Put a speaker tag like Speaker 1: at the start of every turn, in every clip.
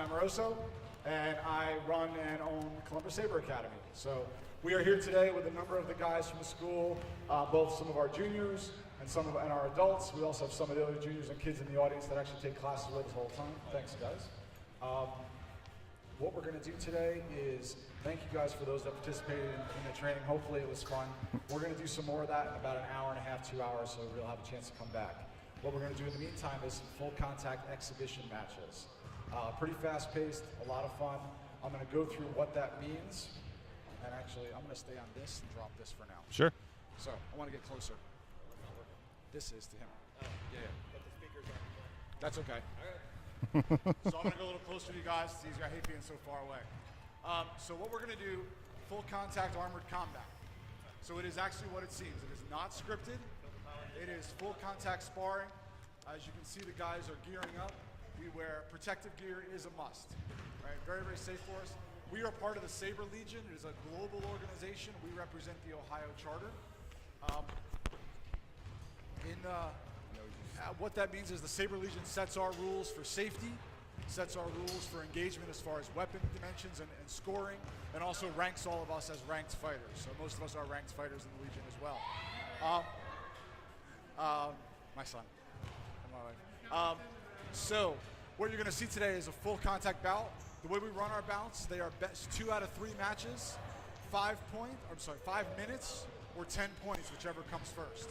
Speaker 1: Amoroso, and I run and own Columbus Saber Academy. So we are here today with a number of the guys from the school, both some of our juniors and our adults. We also have some of the other juniors and kids in the audience that actually take classes with us the whole time. Thanks, guys. What we're going to do today is thank you guys for those that participated in the training. Hopefully it was fun. We're going to do some more of that in about an hour and a half, 2 hours, so we'll have a chance to come back. What we're going to do in the meantime is some full contact exhibition matches. Pretty fast paced, a lot of fun. I'm going to go through what that means. And actually, I'm going to stay on this and drop this for now.
Speaker 2: Sure.
Speaker 1: So I want to get closer. This is to him.
Speaker 3: Oh, yeah. But the speakers aren't.
Speaker 1: That's okay. So I'm going to go a little closer to you guys. It's easier. I hate being so far away. So what we're going to do, full contact armored combat. So it is actually what it seems. It is not scripted. It is full contact sparring. As you can see, the guys are gearing up. We wear protective gear is a must. Right? Very, very safe for us. We are part of the Saber Legion. It is a global organization. We represent the Ohio Charter. What that means is the Saber Legion sets our rules for safety, sets our rules for engagement as far as weapon dimensions and scoring, and also ranks all of us as ranked fighters. So most of us are ranked fighters in the Legion as well. My son and my wife. So what you're going to see today is a full contact bout. The way we run our bouts, they are best 2 out of 3 matches, 5 minutes or 10 points, whichever comes first.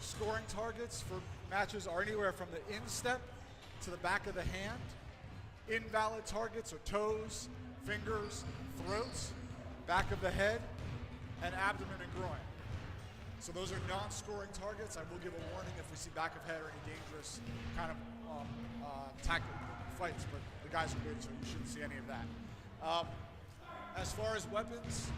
Speaker 1: Scoring targets for matches are anywhere from the instep to the back of the hand. Invalid targets are toes, fingers, throats, back of the head, and abdomen and groin. So those are non-scoring targets. I will give a warning if we see back of head or any dangerous kind of tactical fights, but the guys are good, so you shouldn't see any of that. As far as weapons,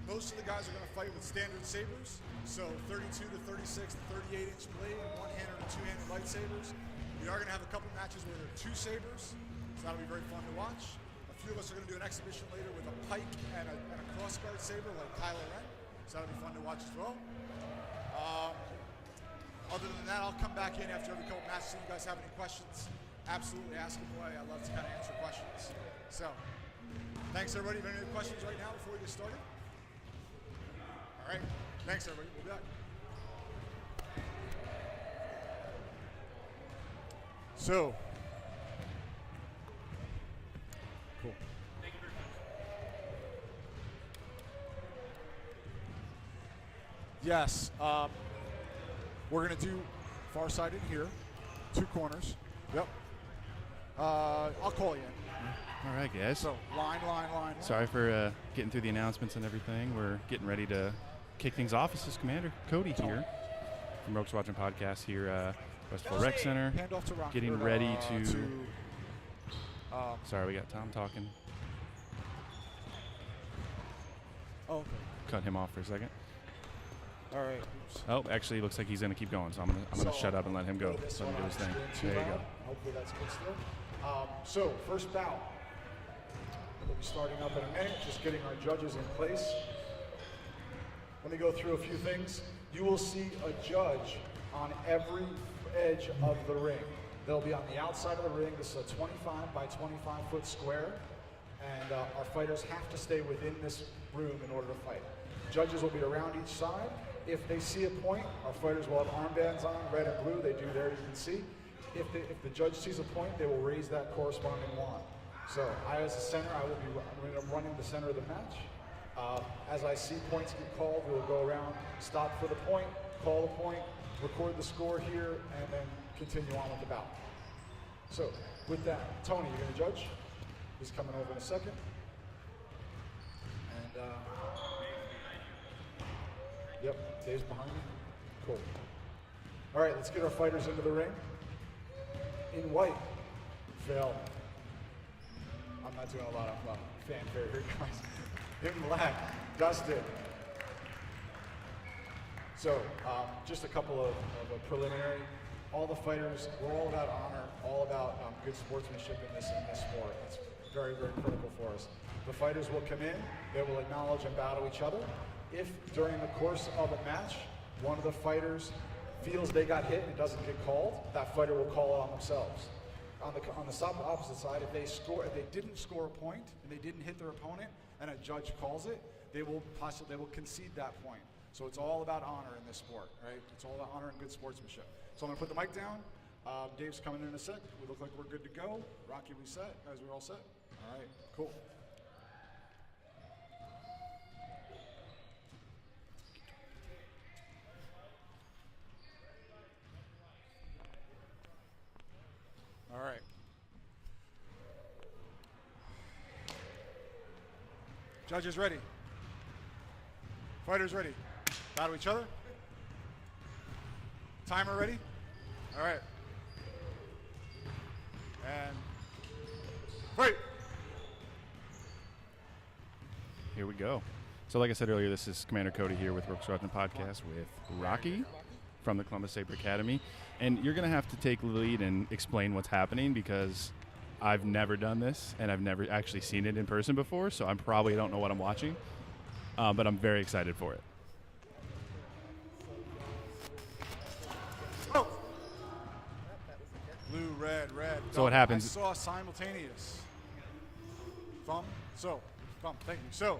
Speaker 1: most of the guys are going to fight with standard sabers, so 32 to 36 to 38-inch blade, and one-handed or two-handed lightsabers. We are going to have a couple matches where there are 2 sabers, so that'll be very fun to watch. A few of us are going to do an exhibition later with a pike and a crossguard saber like Kylo Ren, so that'll be fun to watch as well. Other than that, I'll come back in after every couple matches. If you guys have any questions, absolutely ask them away. I love to kind of answer questions. So, thanks everybody. If you have any questions right now before we get started? All right. Thanks, everybody. We'll be back. So, cool.
Speaker 3: Thank you very much.
Speaker 1: Yes. We're going to do far side in here, 2 corners. Yep. I'll call you in.
Speaker 2: All right, guys.
Speaker 1: So, line.
Speaker 2: Sorry for getting through the announcements and everything. We're getting ready to kick things off. This is Commander Cody here from Rogue Squadron Podcast here, Westville Rec Center.
Speaker 1: Hand off to Rockford,
Speaker 2: getting ready to sorry, we got Tom talking.
Speaker 1: Oh, okay.
Speaker 2: Cut him off for a second.
Speaker 1: All right. Oops.
Speaker 2: Oh, actually, looks like he's going to keep going, so I'm going to shut up and let him go. Let him do his thing. There you go.
Speaker 1: Hopefully that's good still. So, first bout. We'll be starting up in a minute, just getting our judges in place. Let me go through a few things. You will see a judge on every edge of the ring. They'll be on the outside of the ring. This is a 25 by 25 foot square, and our fighters have to stay within this room in order to fight. Judges will be around each side. If they see a point, our fighters will have armbands on, red and blue. They do there, you can see. If the judge sees a point, they will raise that corresponding wand. So I, as the center, I'm running the center of the match. As I see points get called, we'll go around, stop for the point, call the point, record the score here, and then continue on with the bout. So with that, Tony, you're going to judge. He's coming over in a second. And yep, Dave's behind me. Cool. All right, let's get our fighters into the ring. In white, Phil. I'm not doing a lot of fanfare here, guys. In black, Dustin. So, just a couple of preliminary. All the fighters, we're all about honor, all about good sportsmanship in this sport. It's very, very critical for us. The fighters will come in, they will acknowledge and bow to each other. If during the course of a match, one of the fighters feels they got hit and it doesn't get called, that fighter will call it on themselves. on the opposite side, if they didn't score a point and they didn't hit their opponent, and a judge calls it, they will concede that point. So it's all about honor in this sport, right? It's all about honor and good sportsmanship. So I'm gonna put the mic down. Dave's coming in a sec. We look like we're good to go. Rocky, we set? Guys, we're all set? All right, cool. All right. Judges ready. Fighters ready. Battle each other. Timer ready. All right. And fight.
Speaker 2: Here we go. So like I said earlier, this is Commander Cody here with Squadron Podcast with Rocky from the Columbus Saber Academy. And you're going to have to take the lead and explain what's happening because I've never done this and I've never actually seen it in person before, so I probably don't know what I'm watching, but I'm very excited for it.
Speaker 1: Oh. Blue, red.
Speaker 2: So what happens?
Speaker 1: I saw simultaneous. Thumb, thank you. So,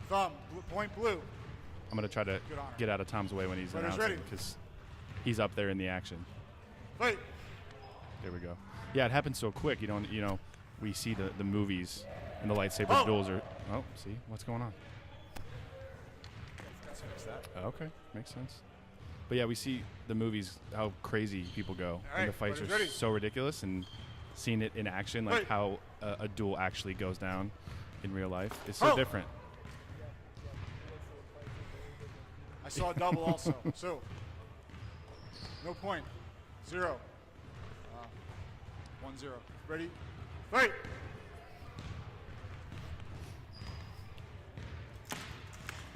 Speaker 1: thumb, point blue.
Speaker 2: I'm going to try to get out of Tom's way when he's announcing because he's up there in the action.
Speaker 1: Wait.
Speaker 2: There we go. Yeah, it happens so quick. We see the movies and the lightsaber duels are. Oh, see what's going on.
Speaker 1: Let's fix that.
Speaker 2: Okay, makes sense. But yeah, we see the movies how crazy people go, and the fights are so ridiculous. And seeing it in action, like how a duel actually goes down in real life, is so different.
Speaker 1: I saw a double also. So, no point. 0. 1-0. Ready? Fight!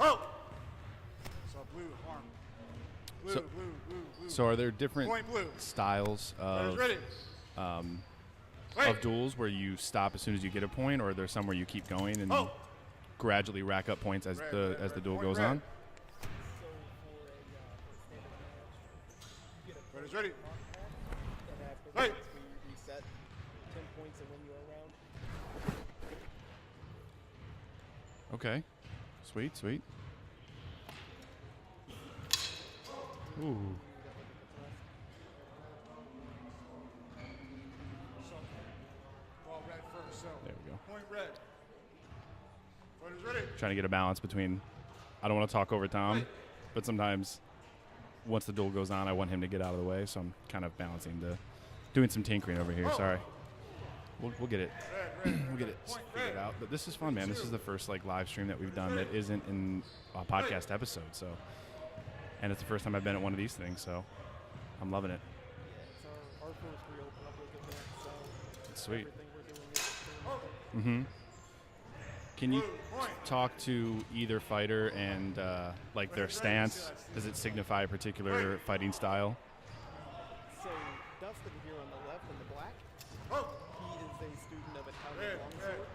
Speaker 1: Oh! Saw blue arm. Blue.
Speaker 2: So are there different
Speaker 1: Point blue.
Speaker 2: styles of duels where you stop as soon as you get a point, or are there some where you keep going and gradually rack up points as the duel goes on?
Speaker 1: Fighters ready.
Speaker 3: Fight! We reset 10 points and win you a round.
Speaker 2: Okay. Sweet. Ooh.
Speaker 1: Ball red first, so.
Speaker 2: There we go.
Speaker 1: Point red. Fighters ready.
Speaker 2: Trying to get a balance between, I don't want to talk over Tom, but sometimes once the duel goes on, I want him to get out of the way, so I'm kind of balancing doing some tinkering over here. Sorry. We'll get it. We'll get it figured out. But this is fun, man. This is the first live stream that we've done that isn't in a podcast episode. So, and it's the first time I've been at one of these things. So, I'm loving it.
Speaker 3: It's our first real public event, so
Speaker 2: It's sweet.
Speaker 3: everything we're doing is
Speaker 2: Mm-hmm. Can you talk to either fighter and their stance? Does it signify a particular fighting style?
Speaker 3: So Dustin here on the left in the black, he is a student of Italian longsword.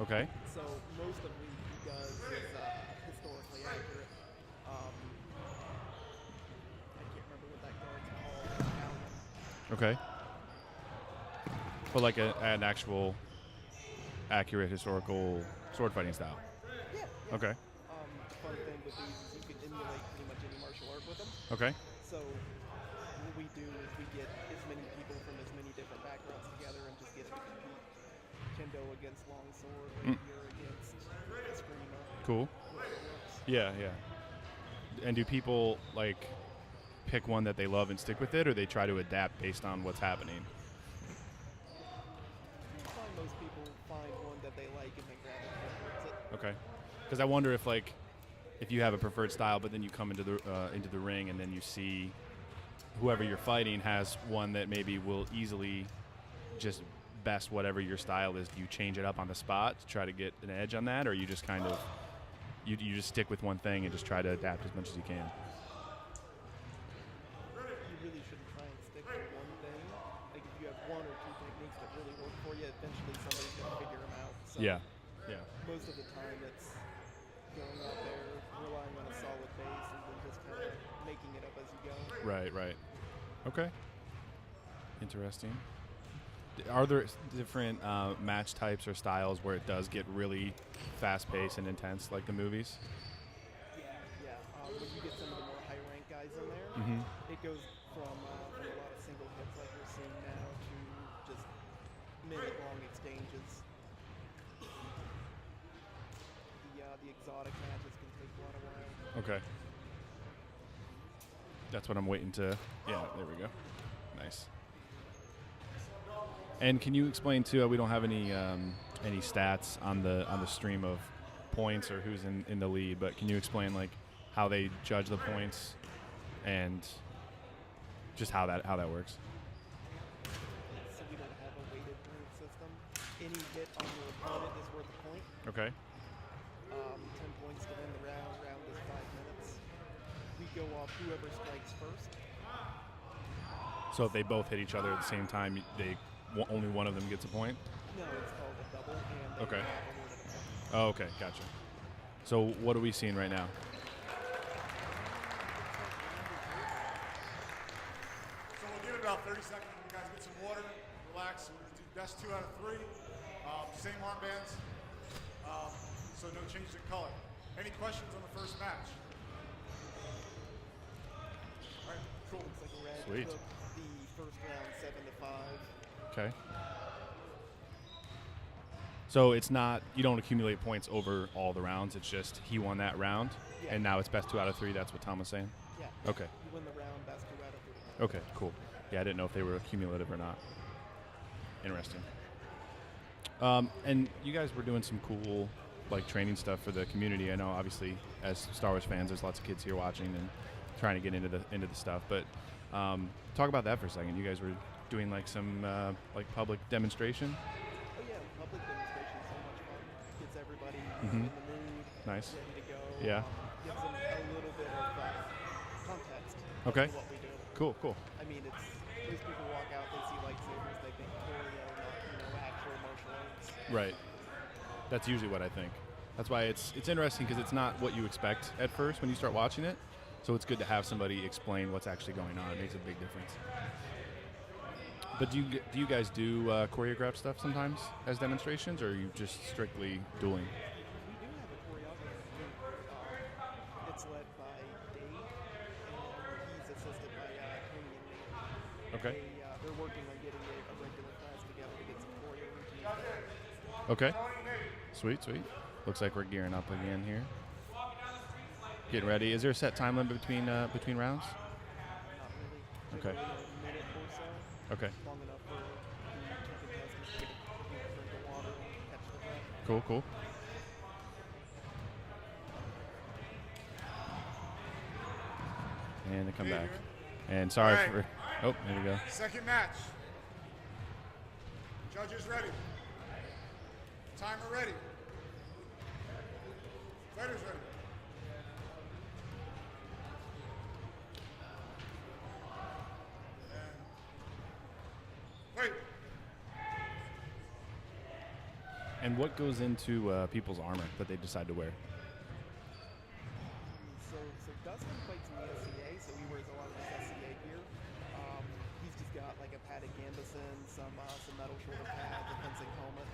Speaker 2: Okay.
Speaker 3: So most of what he does is historically accurate. I can't remember what that guard's called.
Speaker 2: Okay. But like an actual accurate historical sword fighting style.
Speaker 3: Yeah.
Speaker 2: Okay.
Speaker 3: The fun thing with these is you can emulate pretty much any martial art with them.
Speaker 2: Okay.
Speaker 3: So what we do is we get as many people from as many different backgrounds together and just get to compete. Kendo against longsword, rapier against eskrima.
Speaker 2: Cool. Yeah. And do people pick one that they love and stick with it, or they try to adapt based on what's happening?
Speaker 3: I find most people find one that they like and they grab it and embrace it.
Speaker 2: Okay. Because I wonder if you have a preferred style, but then you come into the ring and then you see whoever you're fighting has one that maybe will easily just best whatever your style is. Do you change it up on the spot to try to get an edge on that, or you just kind of you just stick with one thing and just try to adapt as much as you can?
Speaker 3: You really shouldn't try and stick to one thing. Like if you have one or two techniques that really work for you, eventually somebody's going to figure them out. So
Speaker 2: Yeah.
Speaker 3: most of the time it's going out there, relying on a solid base, and then just kind of making it up as you go.
Speaker 2: Right. Okay. Interesting. Are there different match types or styles where it does get really fast-paced and intense, like the movies?
Speaker 3: Yeah. When you get some of the more high-ranked guys in there,
Speaker 2: Mm-hmm.
Speaker 3: it goes from a lot of single hits like we're seeing now to just minute-long exchanges. The exotic matches can take quite a while.
Speaker 2: Okay. That's what I'm waiting to. Yeah, there we go. Nice. And can you explain too? We don't have any stats on the stream of points or who's in the lead, but can you explain like how they judge the points and just how that works?
Speaker 3: So we don't have a weighted point system. Any hit on your opponent is worth a point.
Speaker 2: Okay.
Speaker 3: 10 points to win the round. Round is 5 minutes. We go off whoever strikes first.
Speaker 2: So if they both hit each other at the same time, only one of them gets a point?
Speaker 3: No, it's called a double, and they
Speaker 2: Okay.
Speaker 3: are awarded a point.
Speaker 2: Oh, okay, gotcha. So what are we seeing right now?
Speaker 1: So we'll give it about 30 seconds when you guys get some water, relax. We're going to do best 2 out of 3. Same armbands, so no changes in color. Any questions on the first match? All right, cool.
Speaker 3: Looks like red
Speaker 2: Sweet.
Speaker 3: took the first round 7-5.
Speaker 2: Okay. So it's not, you don't accumulate points over all the rounds. It's just he won that round,
Speaker 3: Yeah.
Speaker 2: and now it's best 2 out of 3. That's what Tom was saying?
Speaker 3: Yeah.
Speaker 2: Okay.
Speaker 3: You win the round, best 2 out of 3.
Speaker 2: Okay, cool. Yeah, I didn't know if they were cumulative or not. Interesting. And you guys were doing some cool, like, training stuff for the community. I know, obviously, as Star Wars fans, there's lots of kids here watching and trying to get into the stuff. But talk about that for a second. You guys were doing, like, some, public demonstration?
Speaker 3: Oh yeah, public demonstration is so much fun. Gets everybody
Speaker 2: Mhm.
Speaker 3: in the mood,
Speaker 2: Nice.
Speaker 3: ready to go.
Speaker 2: Yeah.
Speaker 3: Gives them a little bit of context
Speaker 2: Okay.
Speaker 3: to what we do.
Speaker 2: Cool.
Speaker 3: I mean, it's most people walk out, they see lightsabers, they think choreo, not actual martial arts.
Speaker 2: Right. That's usually what I think. That's why it's interesting because it's not what you expect at first when you start watching it. So it's good to have somebody explain what's actually going on. It makes a big difference. But do you guys do choreographed stuff sometimes as demonstrations, or are you just strictly dueling?
Speaker 3: We do have a choreographer. It's led by Dave, and he's assisted by Tony and Nate.
Speaker 2: Okay.
Speaker 3: They're working on getting a regular class together to get some choreo routines.
Speaker 2: Okay. Sweet. Looks like we're gearing up again here. Getting ready. Is there a set time limit between rounds?
Speaker 3: Not really.
Speaker 2: Okay.
Speaker 3: Generally a minute or so.
Speaker 2: Okay.
Speaker 3: Long enough for the two contestants to drink the water and catch the breath.
Speaker 2: Cool. And they come
Speaker 1: Hey,
Speaker 2: back.
Speaker 1: dude.
Speaker 2: And sorry
Speaker 1: All right.
Speaker 2: for. Oh, there we go.
Speaker 1: Second match. Judges ready. Timer ready. Fighters ready. Wait.
Speaker 2: And what goes into people's armor that they decide to wear?
Speaker 3: So Dustin fights in the SCA, so he wears a lot of his SCA gear. He's just got like a padded gambeson, some metal shoulder pads, a fencing helmet,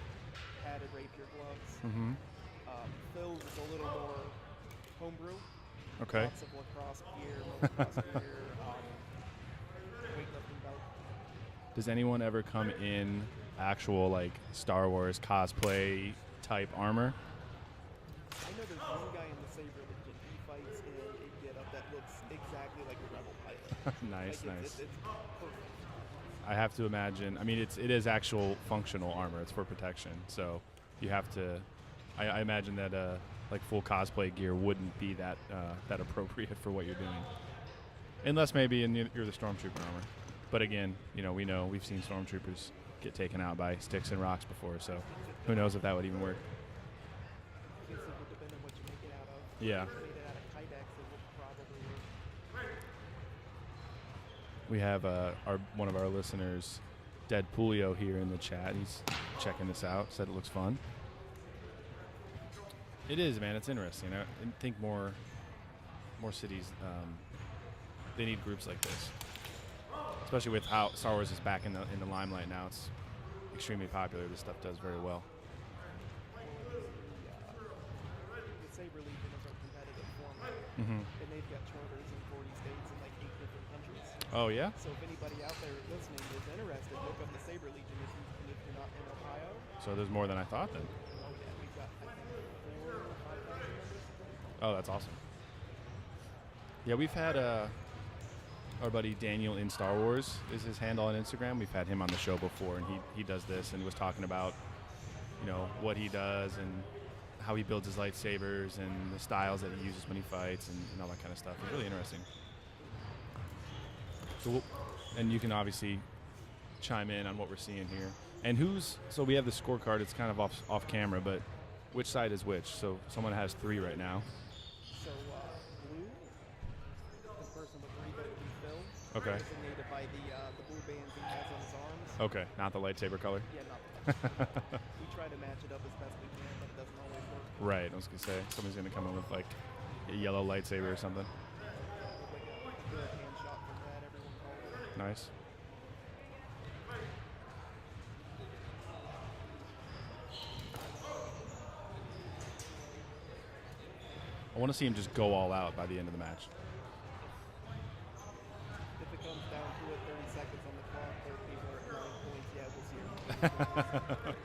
Speaker 3: padded rapier gloves.
Speaker 2: Mm-hmm.
Speaker 3: Phil's is a little more homebrew.
Speaker 2: Okay.
Speaker 3: Lots of lacrosse gear, motocross gear, weightlifting belt.
Speaker 2: Does anyone ever come in actual like Star Wars cosplay type armor?
Speaker 3: I know there's one guy in the Saber Legion. He fights in a getup that looks exactly like a Rebel pilot.
Speaker 2: Nice.
Speaker 3: It's perfect.
Speaker 2: I have to imagine. I mean, it is actual functional armor. It's for protection. So you have to. I imagine that like full cosplay gear wouldn't be that appropriate for what you're doing, unless maybe you're the stormtrooper armor. But again, we've seen stormtroopers get taken out by sticks and rocks before. So who knows if that would even work?
Speaker 3: I guess it would depend on what you make it out of.
Speaker 2: Yeah.
Speaker 3: If you made it out of Kydex, it would probably work.
Speaker 2: We have one of our listeners, Dead Pulio, here in the chat. He's checking this out. Said it looks fun. It is, man. It's interesting. I think more cities, they need groups like this, especially with how Star Wars is back in the limelight now. extremely popular. This stuff does very well.
Speaker 3: The Saber Legion is our competitive format,
Speaker 2: Mm-hmm.
Speaker 3: and they've got charters in 40 states and like 8 different countries.
Speaker 2: Oh, yeah?
Speaker 3: So if anybody out there listening is interested, look up the Saber Legion if you're not in Ohio.
Speaker 2: So there's more than I thought then.
Speaker 3: Oh yeah, we've got I think 4,000 or 5,000 members.
Speaker 2: Oh, that's awesome. Yeah, we've had our buddy Daniel in Star Wars is his handle on Instagram. We've had him on the show before, and he does this and was talking about, you know, what he does and how he builds his lightsabers and the styles that he uses when he fights and all that kind of stuff. It's really interesting. So, and you can obviously chime in on what we're seeing here. And so we have the scorecard. It's kind of off camera, but which side is which? So someone has 3 right now.
Speaker 3: So blue, the person with 3 votes is Phil.
Speaker 2: Okay.
Speaker 3: Designated by the blue bands he has on his arms.
Speaker 2: Okay, not the lightsaber color.
Speaker 3: Yeah, not the lightsaber. We try to match it up as best we can, but it doesn't always work.
Speaker 2: Right, I was gonna say somebody's gonna come in with like a yellow lightsaber or something.
Speaker 3: Like a good hand shot from that, everyone calls it.
Speaker 2: Nice. I want to see him just go all out by the end of the match.
Speaker 3: If it comes down to it, 30 seconds on the clock, 30 people are at 9 points, yeah, we'll see him.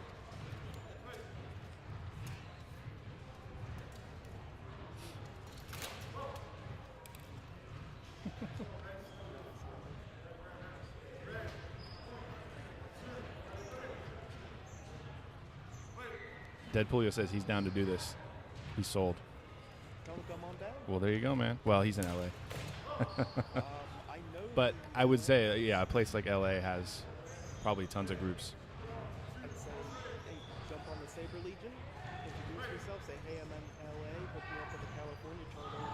Speaker 2: Deadpoolio says he's down to do this. He's sold.
Speaker 3: Come on down.
Speaker 2: Well, there you go, man. Well, he's in LA.
Speaker 3: I know.
Speaker 2: But I would say, yeah, a place like LA has probably tons of groups.
Speaker 3: I'd say, hey, jump on the Saber Legion, introduce yourself, say, hey, I'm in LA, hook me up with the California charter, and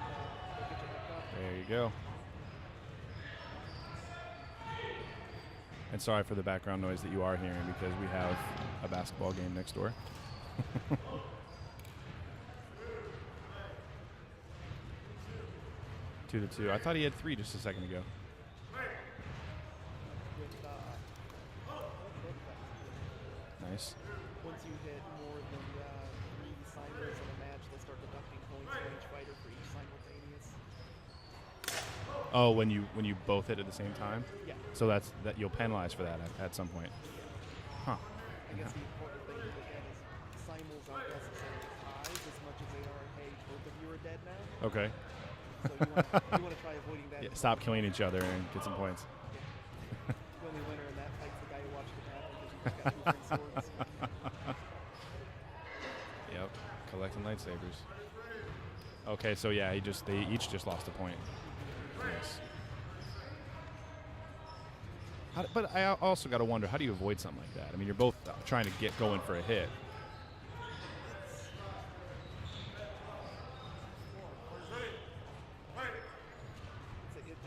Speaker 3: we'll get you hooked up.
Speaker 2: There you go. And sorry for the background noise that you are hearing because we have a basketball game next door. 2-2. I thought he had 3 just a second ago. Nice.
Speaker 3: Once you hit more than 3 signers in a match, they start deducting points for each fighter for each simultaneous.
Speaker 2: Oh, when you both hit at the same time?
Speaker 3: Yeah.
Speaker 2: So that you'll penalize for that at some point. Huh.
Speaker 3: I guess the important thing to look at is simuls aren't necessarily ties as much as they are, hey, both of you are dead now.
Speaker 2: Okay.
Speaker 3: So you want to try avoiding that.
Speaker 2: Yeah, stop killing each other and get some points.
Speaker 3: Yeah. The only winner in that fight's the guy who watched it happen because he's got 2 free swords.
Speaker 2: Yep. Collecting lightsabers. Okay, so yeah, they each just lost a point. Yes. But I also got to wonder, how do you avoid something like that? I mean, you're both trying to get going for a hit.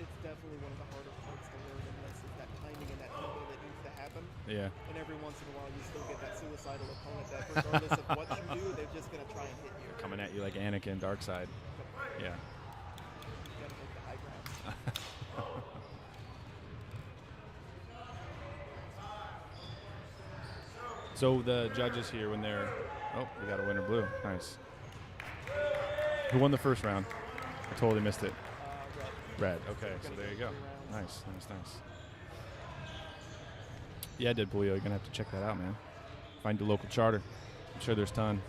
Speaker 3: It's definitely one of the harder parts to learn in this is that timing and that tempo that needs to happen.
Speaker 2: Yeah.
Speaker 3: And every once in a while, you still get that suicidal opponent that, regardless of what you do, they're just going to try and hit you.
Speaker 2: Coming at you like Anakin, Darkseid. Yeah.
Speaker 3: You got to make the high ground.
Speaker 2: So the judges here, when they're... Oh, we got a winner blue. Nice. Who won the first round? I totally missed it.
Speaker 3: Red.
Speaker 2: Red. Okay, so there you go.
Speaker 3: 3 rounds.
Speaker 2: Nice. Yeah, Deadpoolio, you're going to have to check that out, man. Find your local charter. I'm sure there's a ton.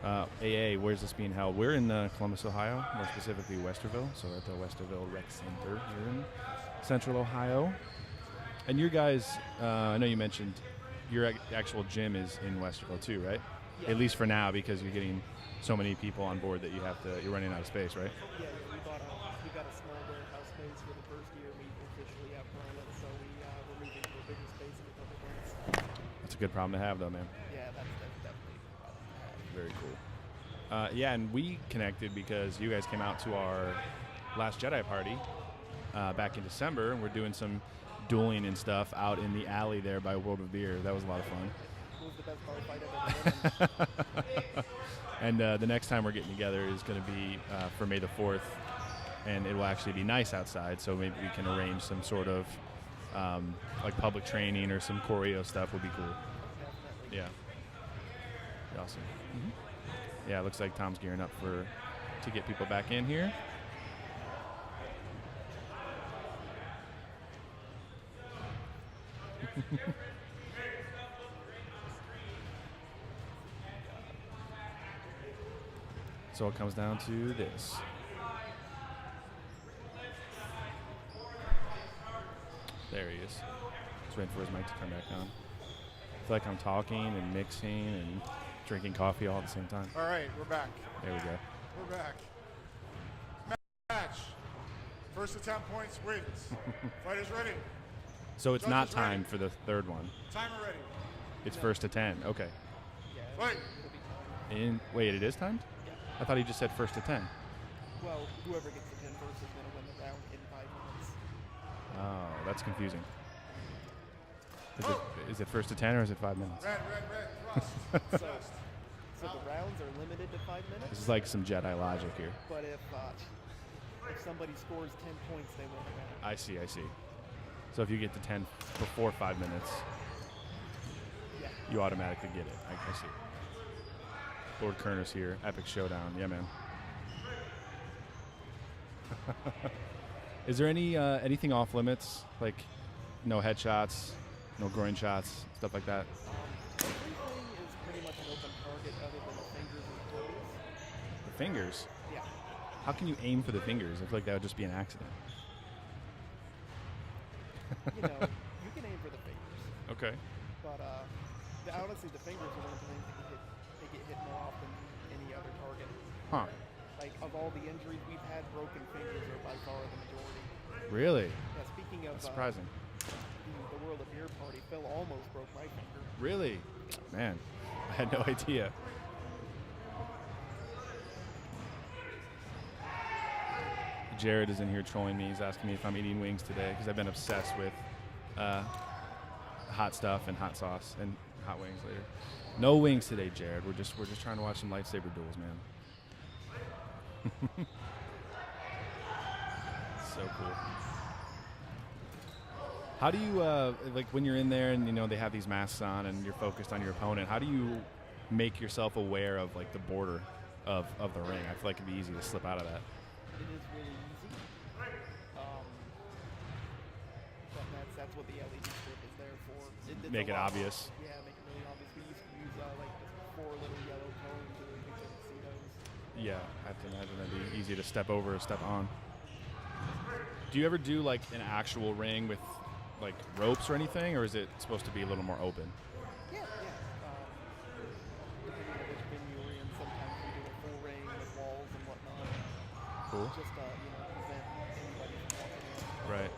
Speaker 2: AA, where's this being held? We're in Columbus, Ohio, more specifically Westerville. So we're at the Westerville Rec Center here in Central Ohio. And your guys, I know you mentioned your actual gym is in Westerville too, right?
Speaker 3: Yeah.
Speaker 2: At least for now, because you're getting so many people on board that you're running out of space, right?
Speaker 3: Yeah, we got a small warehouse space for the first year. We officially outgrown it, so we're moving to a bigger space in a couple months.
Speaker 2: That's a good problem to have, though, man.
Speaker 3: Yeah, that's definitely a problem to have.
Speaker 2: Very cool. Yeah, and we connected because you guys came out to our Last Jedi party back in December, and we're doing some dueling and stuff out in the alley there by World of Beer. That was a lot of fun.
Speaker 3: It was the best bar fight I've ever been in.
Speaker 2: And the next time we're getting together is going to be for May the 4th, and it will actually be nice outside, so maybe we can arrange some sort of like public training or some choreo stuff would be cool. Yeah. Awesome. Yeah, it looks like Tom's gearing up to get people back in here. So it comes down to this. There he is. Just waiting for his mic to turn back on. I feel like I'm talking and mixing and drinking coffee all at the same time.
Speaker 1: All right, we're back.
Speaker 2: There we go.
Speaker 1: We're back. Match. First to 10 points wins. Fighters ready.
Speaker 2: So it's
Speaker 1: Judges
Speaker 2: not
Speaker 1: ready.
Speaker 2: timed for the third one.
Speaker 1: Timer ready.
Speaker 2: It's first to 10. Okay.
Speaker 3: Yeah,
Speaker 1: Fight.
Speaker 3: it'll be timed.
Speaker 2: Wait, it is timed?
Speaker 3: Yeah.
Speaker 2: I thought he just said first to 10.
Speaker 3: Well, whoever gets the 10 first is going to win the round in 5 minutes.
Speaker 2: Oh, that's confusing. Is it first to 10 or is it 5 minutes?
Speaker 1: Red. Thrust.
Speaker 3: So the rounds are limited to 5 minutes.
Speaker 2: This is like some Jedi logic here.
Speaker 3: But if somebody scores 10 points, they win the round.
Speaker 2: I see. So if you get to 10 before 5 minutes,
Speaker 3: Yeah.
Speaker 2: you automatically get it. I see. Lord Kerner's here. Epic showdown. Yeah, man. Is there anything off limits? Like no headshots, no groin shots, stuff like that?
Speaker 3: Everything is pretty much an open target other than the fingers and toes.
Speaker 2: The fingers?
Speaker 3: Yeah.
Speaker 2: How can you aim for the fingers? I feel like that would just be an accident.
Speaker 3: You know, you can aim for the fingers.
Speaker 2: Okay.
Speaker 3: But honestly, the fingers are one of the things that get hit more often than any other target.
Speaker 2: Huh.
Speaker 3: Like, of all the injuries we've had, broken fingers are by far the majority.
Speaker 2: Really?
Speaker 3: Yeah, speaking of
Speaker 2: That's surprising.
Speaker 3: the World of Beer Party, Phil almost broke my finger.
Speaker 2: Really? Man, I had no idea. Jared is in here trolling me. He's asking me if I'm eating wings today because I've been obsessed with hot stuff and hot sauce and hot wings later. No wings today, Jared. We're just trying to watch some lightsaber duels, man. So cool. How do you like when you're in there and they have these masks on and you're focused on your opponent? How do you make yourself aware of like the border of the ring? I feel like it'd be easy to slip out of that.
Speaker 3: It is really easy. But that's what the LED strip is there for. It's
Speaker 2: Make
Speaker 3: a
Speaker 2: it
Speaker 3: lot-
Speaker 2: obvious.
Speaker 3: Yeah, make it really obvious. We used to use like just 4 little yellow cones and we couldn't see those.
Speaker 2: Yeah, I have to imagine that'd be easy to step over or step on. Do you ever do like an actual ring with like ropes or anything, or is it supposed to be a little more open?
Speaker 3: Yeah. Depending on which venue we're in, sometimes we do a full ring with walls and whatnot.
Speaker 2: Cool.
Speaker 3: Just prevent anybody from walking in.
Speaker 2: Right.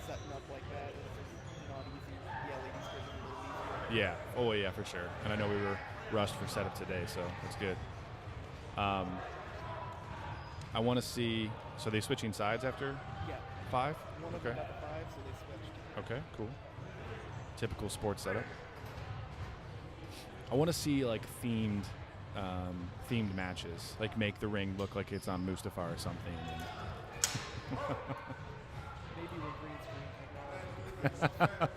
Speaker 3: Setting up like that is just not easy. The LED strip is a little easier.
Speaker 2: Yeah. Oh, yeah, for sure. And I know we were rushed for setup today, so that's good. I want to see. So they switching sides after
Speaker 3: Yeah.
Speaker 2: 5?
Speaker 3: One of
Speaker 2: Okay.
Speaker 3: them got the 5, so they switched.
Speaker 2: Okay. Cool. Typical sports setup. I want to see like themed matches, like make the ring look like it's on Mustafar or something. And
Speaker 3: Maybe with green screen technology.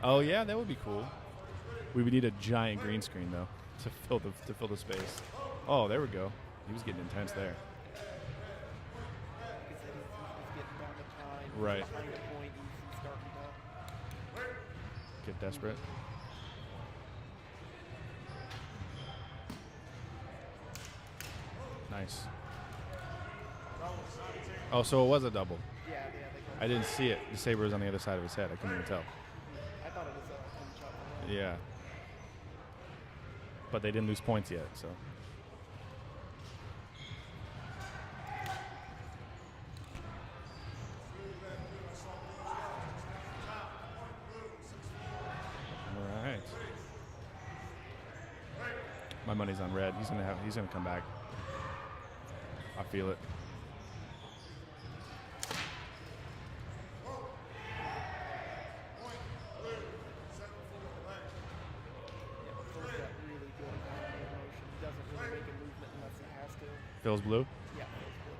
Speaker 2: oh yeah, that would be cool. We would need a giant green screen though to fill the space. Oh, there we go. He was getting intense there.
Speaker 3: Like I said, he's getting down the time.
Speaker 2: Right.
Speaker 3: Behind the point, he's starting to.
Speaker 2: Get desperate. Nice. Oh, so it was a double.
Speaker 3: Yeah, they go.
Speaker 2: I didn't see it. The saber was on the other side of his head. I couldn't even tell.
Speaker 3: I thought it was a clean shot. For him.
Speaker 2: Yeah. But they didn't lose points yet, so. All right. My money's on red. He's gonna come back. I feel it.
Speaker 3: Yeah, but Phil's got really good hand motion. He doesn't really make a movement unless he has to.
Speaker 2: Phil's blue.
Speaker 3: Yeah, Phil's good.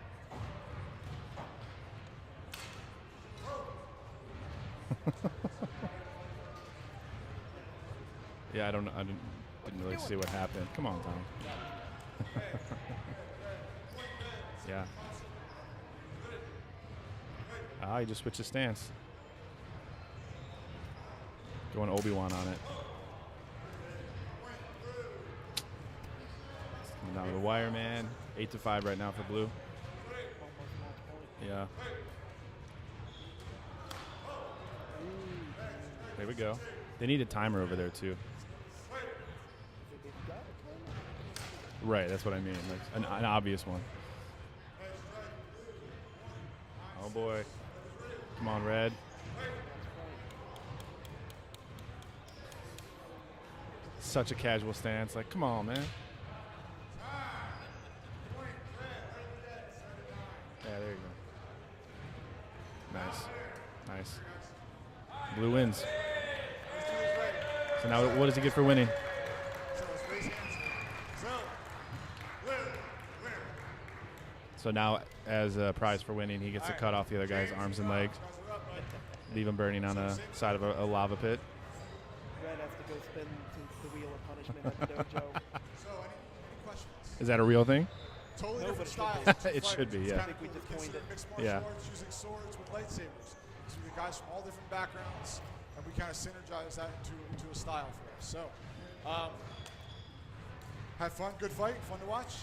Speaker 2: I didn't really see what happened. Come on, Tom. Yeah. He just switched his stance. Going Obi-Wan on it. Coming down to the wire, man. 8-5 right now for blue. Yeah. There we go. They need a timer over there, too. Right, that's what I mean. Like an obvious one. Oh, boy. Come on, Red. Such a casual stance. Like, come on, man. Yeah, there you go. Nice. Nice. Blue wins. So now what does he get for winning? So now, as a prize for winning, he gets to cut off the other guy's arms and legs, leave him burning on the side of a lava pit.
Speaker 3: Red has to go spin the wheel of punishment at the dojo.
Speaker 1: So, any questions?
Speaker 2: Is that a real thing?
Speaker 1: Totally
Speaker 3: No,
Speaker 1: different
Speaker 3: but
Speaker 1: styles.
Speaker 2: It should be, yeah.
Speaker 3: I think we just coined it.
Speaker 1: Mixed martial
Speaker 2: Yeah.
Speaker 1: arts using swords with lightsabers. So we get guys from all different backgrounds, and we kind of synergize that into a style for us. So, have fun, good fight, fun to watch.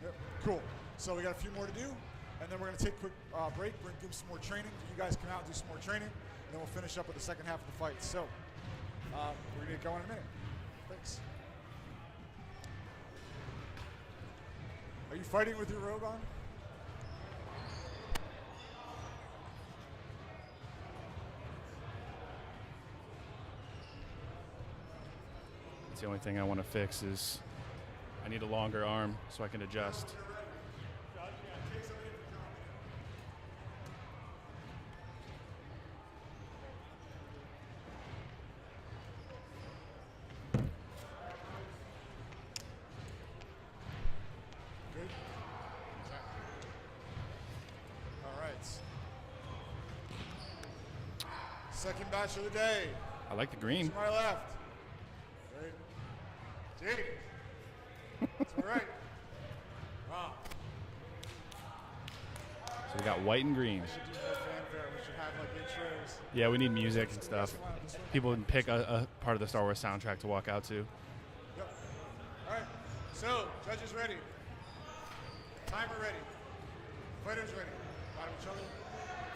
Speaker 1: Yep. Cool. So we got a few more to do, and then we're going to take a quick break. We're going to give some more training. You guys come out and do some more training, and then we'll finish up with the second half of the fight. So we're going to get going in a minute. Thanks. Are you fighting with your robe on?
Speaker 2: That's the only thing I want to fix is I need a longer arm so I can adjust.
Speaker 1: Good. All right. Second batch of the day.
Speaker 2: I like the green.
Speaker 1: To my left. Great. Jake. It's all right. Wow.
Speaker 2: So we got white and green.
Speaker 1: I should do more fanfare. We should have like intros.
Speaker 2: Yeah, we need music and stuff. People can pick a part of the Star Wars soundtrack to walk out to.
Speaker 1: Yep. All right. So, judges ready. Timer ready. Fighters ready. Bottom each other.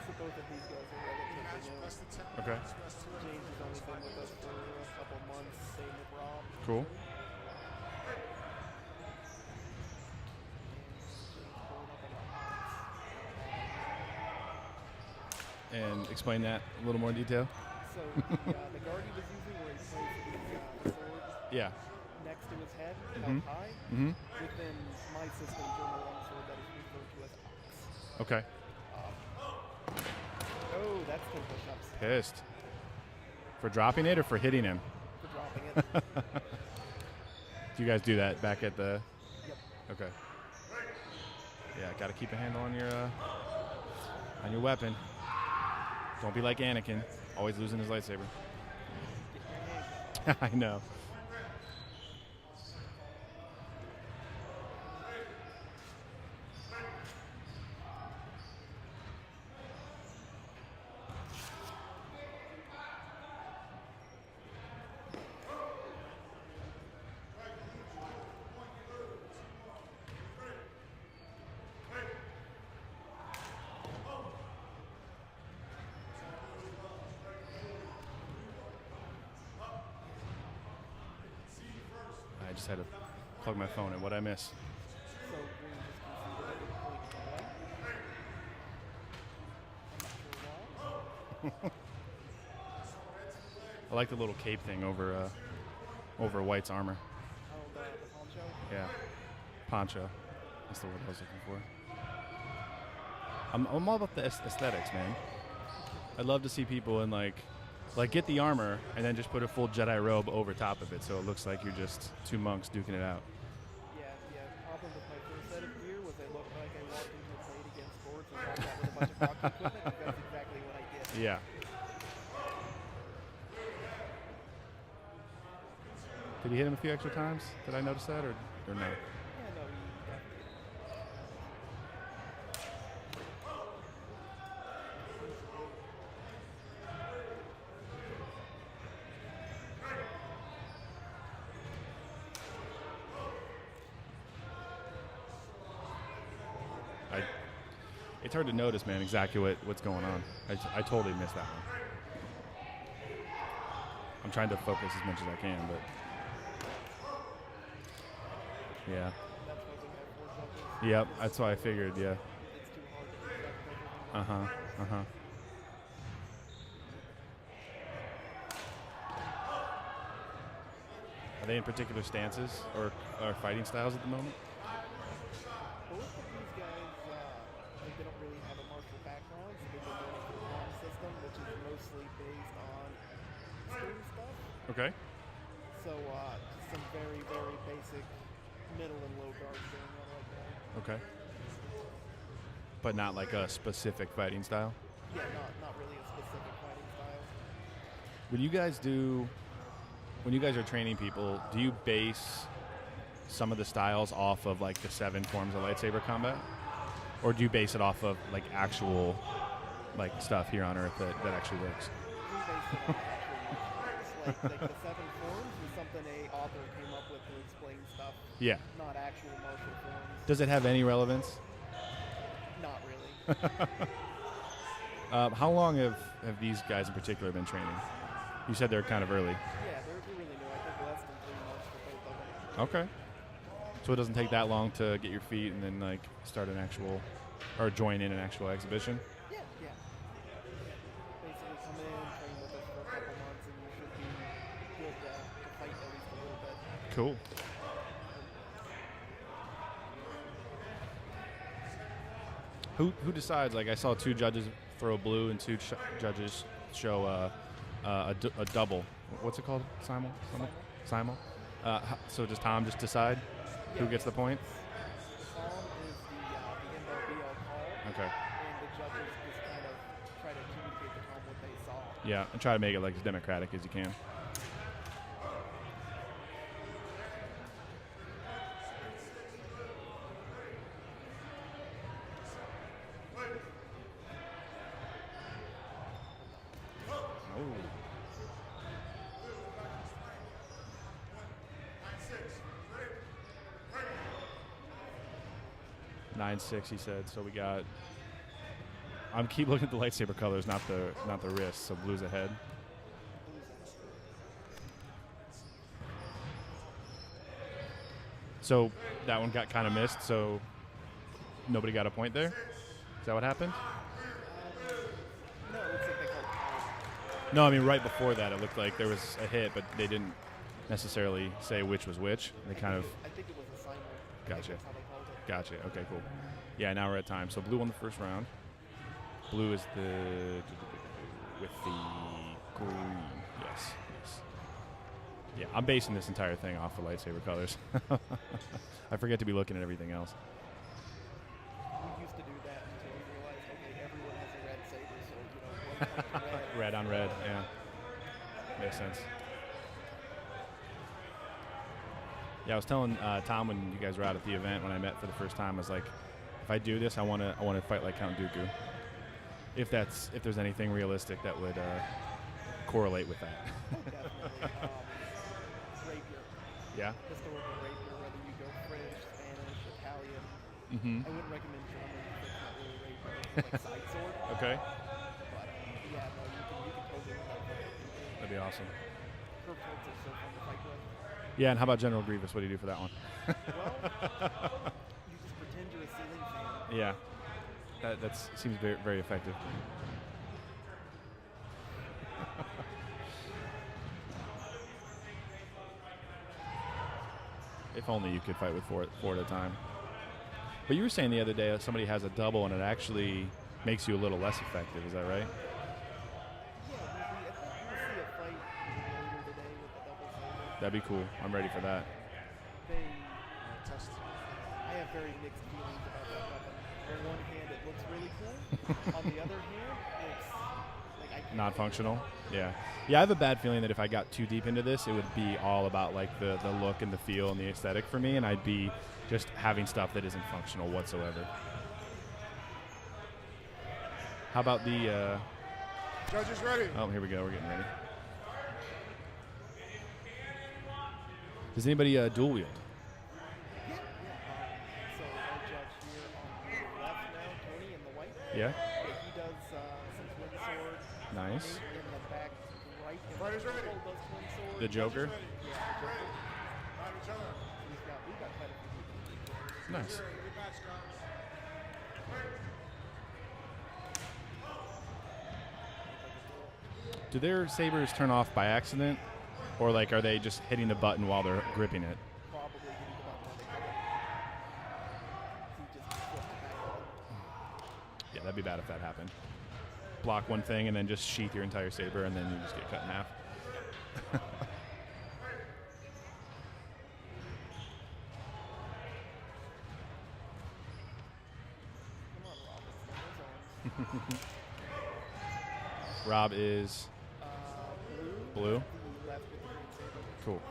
Speaker 3: So both of these guys are
Speaker 1: Match
Speaker 3: relatively new.
Speaker 1: less than 10
Speaker 2: Okay.
Speaker 1: minutes. Rest to it.
Speaker 3: James has only been with us for a couple months. Same with Rob.
Speaker 2: Cool. And explain that in a little more detail.
Speaker 3: So the guard he was using where he placed the sword
Speaker 2: Yeah.
Speaker 3: next to his head,
Speaker 2: Mhm.
Speaker 3: held high,
Speaker 2: Mm-hmm.
Speaker 3: within my system, German longsword that is referred to as ox.
Speaker 2: Okay.
Speaker 3: Oh, that's 10 push-ups
Speaker 2: Pissed. For dropping it or for hitting him?
Speaker 3: for dropping it.
Speaker 2: Do you guys do that back at the?
Speaker 3: Yep.
Speaker 2: Okay. Yeah, got to keep a handle on your weapon. Don't be like Anakin, always losing his lightsaber. I know. I just had to plug my phone in. What'd I miss?
Speaker 3: So green just conceded every point to white. I'm not sure why.
Speaker 2: I like the little cape thing over White's armor.
Speaker 3: Oh, the poncho?
Speaker 2: Yeah, poncho. That's the word I was looking for. I'm all about the aesthetics, man. I'd love to see people in like get the armor and then just put a full Jedi robe over top of it, so it looks like you're just two monks duking it out.
Speaker 3: Yeah. Problem with my first set of gear was I looked like I walked into a plate against sports and walked out with a bunch of hockey equipment. That's exactly what I did.
Speaker 2: Yeah. Did he hit him a few extra times? Did I notice that, or no?
Speaker 3: Yeah, no, he definitely.
Speaker 2: It's hard to notice, man, exactly what's going on. I totally missed that one. I'm trying to focus as much as I can, but yeah. Yep, that's why I figured, yeah. Uh-huh. Are they in particular stances or fighting styles at the moment?
Speaker 3: Both of these guys, they don't really have a martial background, so they've been learning the command system, which is mostly based on history stuff.
Speaker 2: Okay.
Speaker 3: So just some very, very basic middle and low guards going on right now.
Speaker 2: Okay. But not like a specific fighting style?
Speaker 3: Yeah, not really a specific fighting style.
Speaker 2: When you guys are training people, do you base some of the styles off of like the 7 forms of lightsaber combat? Or do you base it off of like actual like stuff here on Earth that actually works?
Speaker 3: We base it on actual like the 7 forms was something a author came up with to explain stuff.
Speaker 2: Yeah.
Speaker 3: Not actual martial forms.
Speaker 2: Does it have any relevance?
Speaker 3: Not really.
Speaker 2: How long have these guys in particular been training? You said they're kind of early.
Speaker 3: Yeah, they're really new. I think less than 3 months for both of them.
Speaker 2: Okay. So it doesn't take that long to get your feet and then like start an actual or join in an actual exhibition?
Speaker 3: Yeah. Basically come in, train with us for a couple months, and you should be good to fight at least a little bit.
Speaker 2: Cool. Who decides? Like I saw 2 judges throw blue and 2 judges show a double. What's it called? Simul? So does Tom just decide who gets the point?
Speaker 3: Tom is the MLBL call.
Speaker 2: Okay.
Speaker 3: And the judges just kind of try to communicate to Tom what they saw.
Speaker 2: Yeah, and try to make it like as democratic as you can. Oh. 9-6, he said. So we got. I'm keep looking at the lightsaber colors, not the wrists. So blue's ahead. So that one got kind of missed. So nobody got a point there. Is that what happened?
Speaker 3: No, it looks like they called time.
Speaker 2: No, I mean right before that, it looked like there was a hit, but they didn't necessarily say which was which. They kind of.
Speaker 3: I think it was a Simon.
Speaker 2: Gotcha.
Speaker 3: That's how they called it.
Speaker 2: Gotcha. Okay, cool. Yeah, now we're at time. So blue won the first round. Blue is with the green. Yes. Yeah, I'm basing this entire thing off of lightsaber colors. I forget to be looking at everything else.
Speaker 3: We used to do that until we realized, okay, everyone has a red saber, so, one comes red.
Speaker 2: Red on red, yeah. Makes sense. Yeah, I was telling Tom when you guys were out at the event when I met for the first time, I was like, if I do this, I want to fight like Count Dooku. If there's anything realistic that would correlate with that.
Speaker 3: Oh, definitely. Rapier.
Speaker 2: Yeah.
Speaker 3: Historical rapier, whether you go French, Spanish, Italian.
Speaker 2: Mm-hmm.
Speaker 3: I wouldn't recommend German because it's not really rapier. It's like side sword.
Speaker 2: Okay.
Speaker 3: But yeah, no, you can totally run that with.
Speaker 2: That'd be awesome.
Speaker 3: Curve tilts are so fun to fight with.
Speaker 2: Yeah, and how about General Grievous? What do you do for that one?
Speaker 3: Well, you just pretend you're a ceiling fan.
Speaker 2: Yeah. That seems very, very effective. If only you could fight with four at a time. But you were saying the other day that somebody has a double and it actually makes you a little less effective. Is that right?
Speaker 3: Yeah, I think we'll see a fight later today with the double saber.
Speaker 2: That'd be cool. I'm ready for that.
Speaker 3: I have very mixed feelings about that weapon. On one hand, it looks really cool. On the other hand, it's like I
Speaker 2: not functional. Yeah. Yeah, I have a bad feeling that if I got too deep into this, it would be all about like the look and the feel and the aesthetic for me, and I'd be just having stuff that isn't functional whatsoever. How about the
Speaker 1: Judges ready.
Speaker 2: oh, here we go. We're getting ready. Does anybody dual wield?
Speaker 3: Yeah. So our judge here on the left now, Tony in the white.
Speaker 2: Yeah.
Speaker 3: He does some twin sword.
Speaker 2: Nice.
Speaker 3: Nate in the back right.
Speaker 1: Fighters ready.
Speaker 3: Does twin sword.
Speaker 2: The Joker.
Speaker 1: Ready.
Speaker 3: Yeah, the Joker.
Speaker 1: Fight each other.
Speaker 3: We've got quite a few people.
Speaker 2: Nice.
Speaker 1: Good match, guys.
Speaker 2: Do their sabers turn off by accident, or like are they just hitting the button while they're gripping it?
Speaker 3: Probably hitting the button when they come in. He just flipped it back on.
Speaker 2: Yeah, that'd be bad if that happened. Block one thing and then just sheath your entire saber, and then you just get cut in half.
Speaker 3: Come on, Rob. It's in his arms.
Speaker 2: Rob is
Speaker 3: Blue.
Speaker 2: blue.
Speaker 3: The left with the green saber.
Speaker 2: Cool.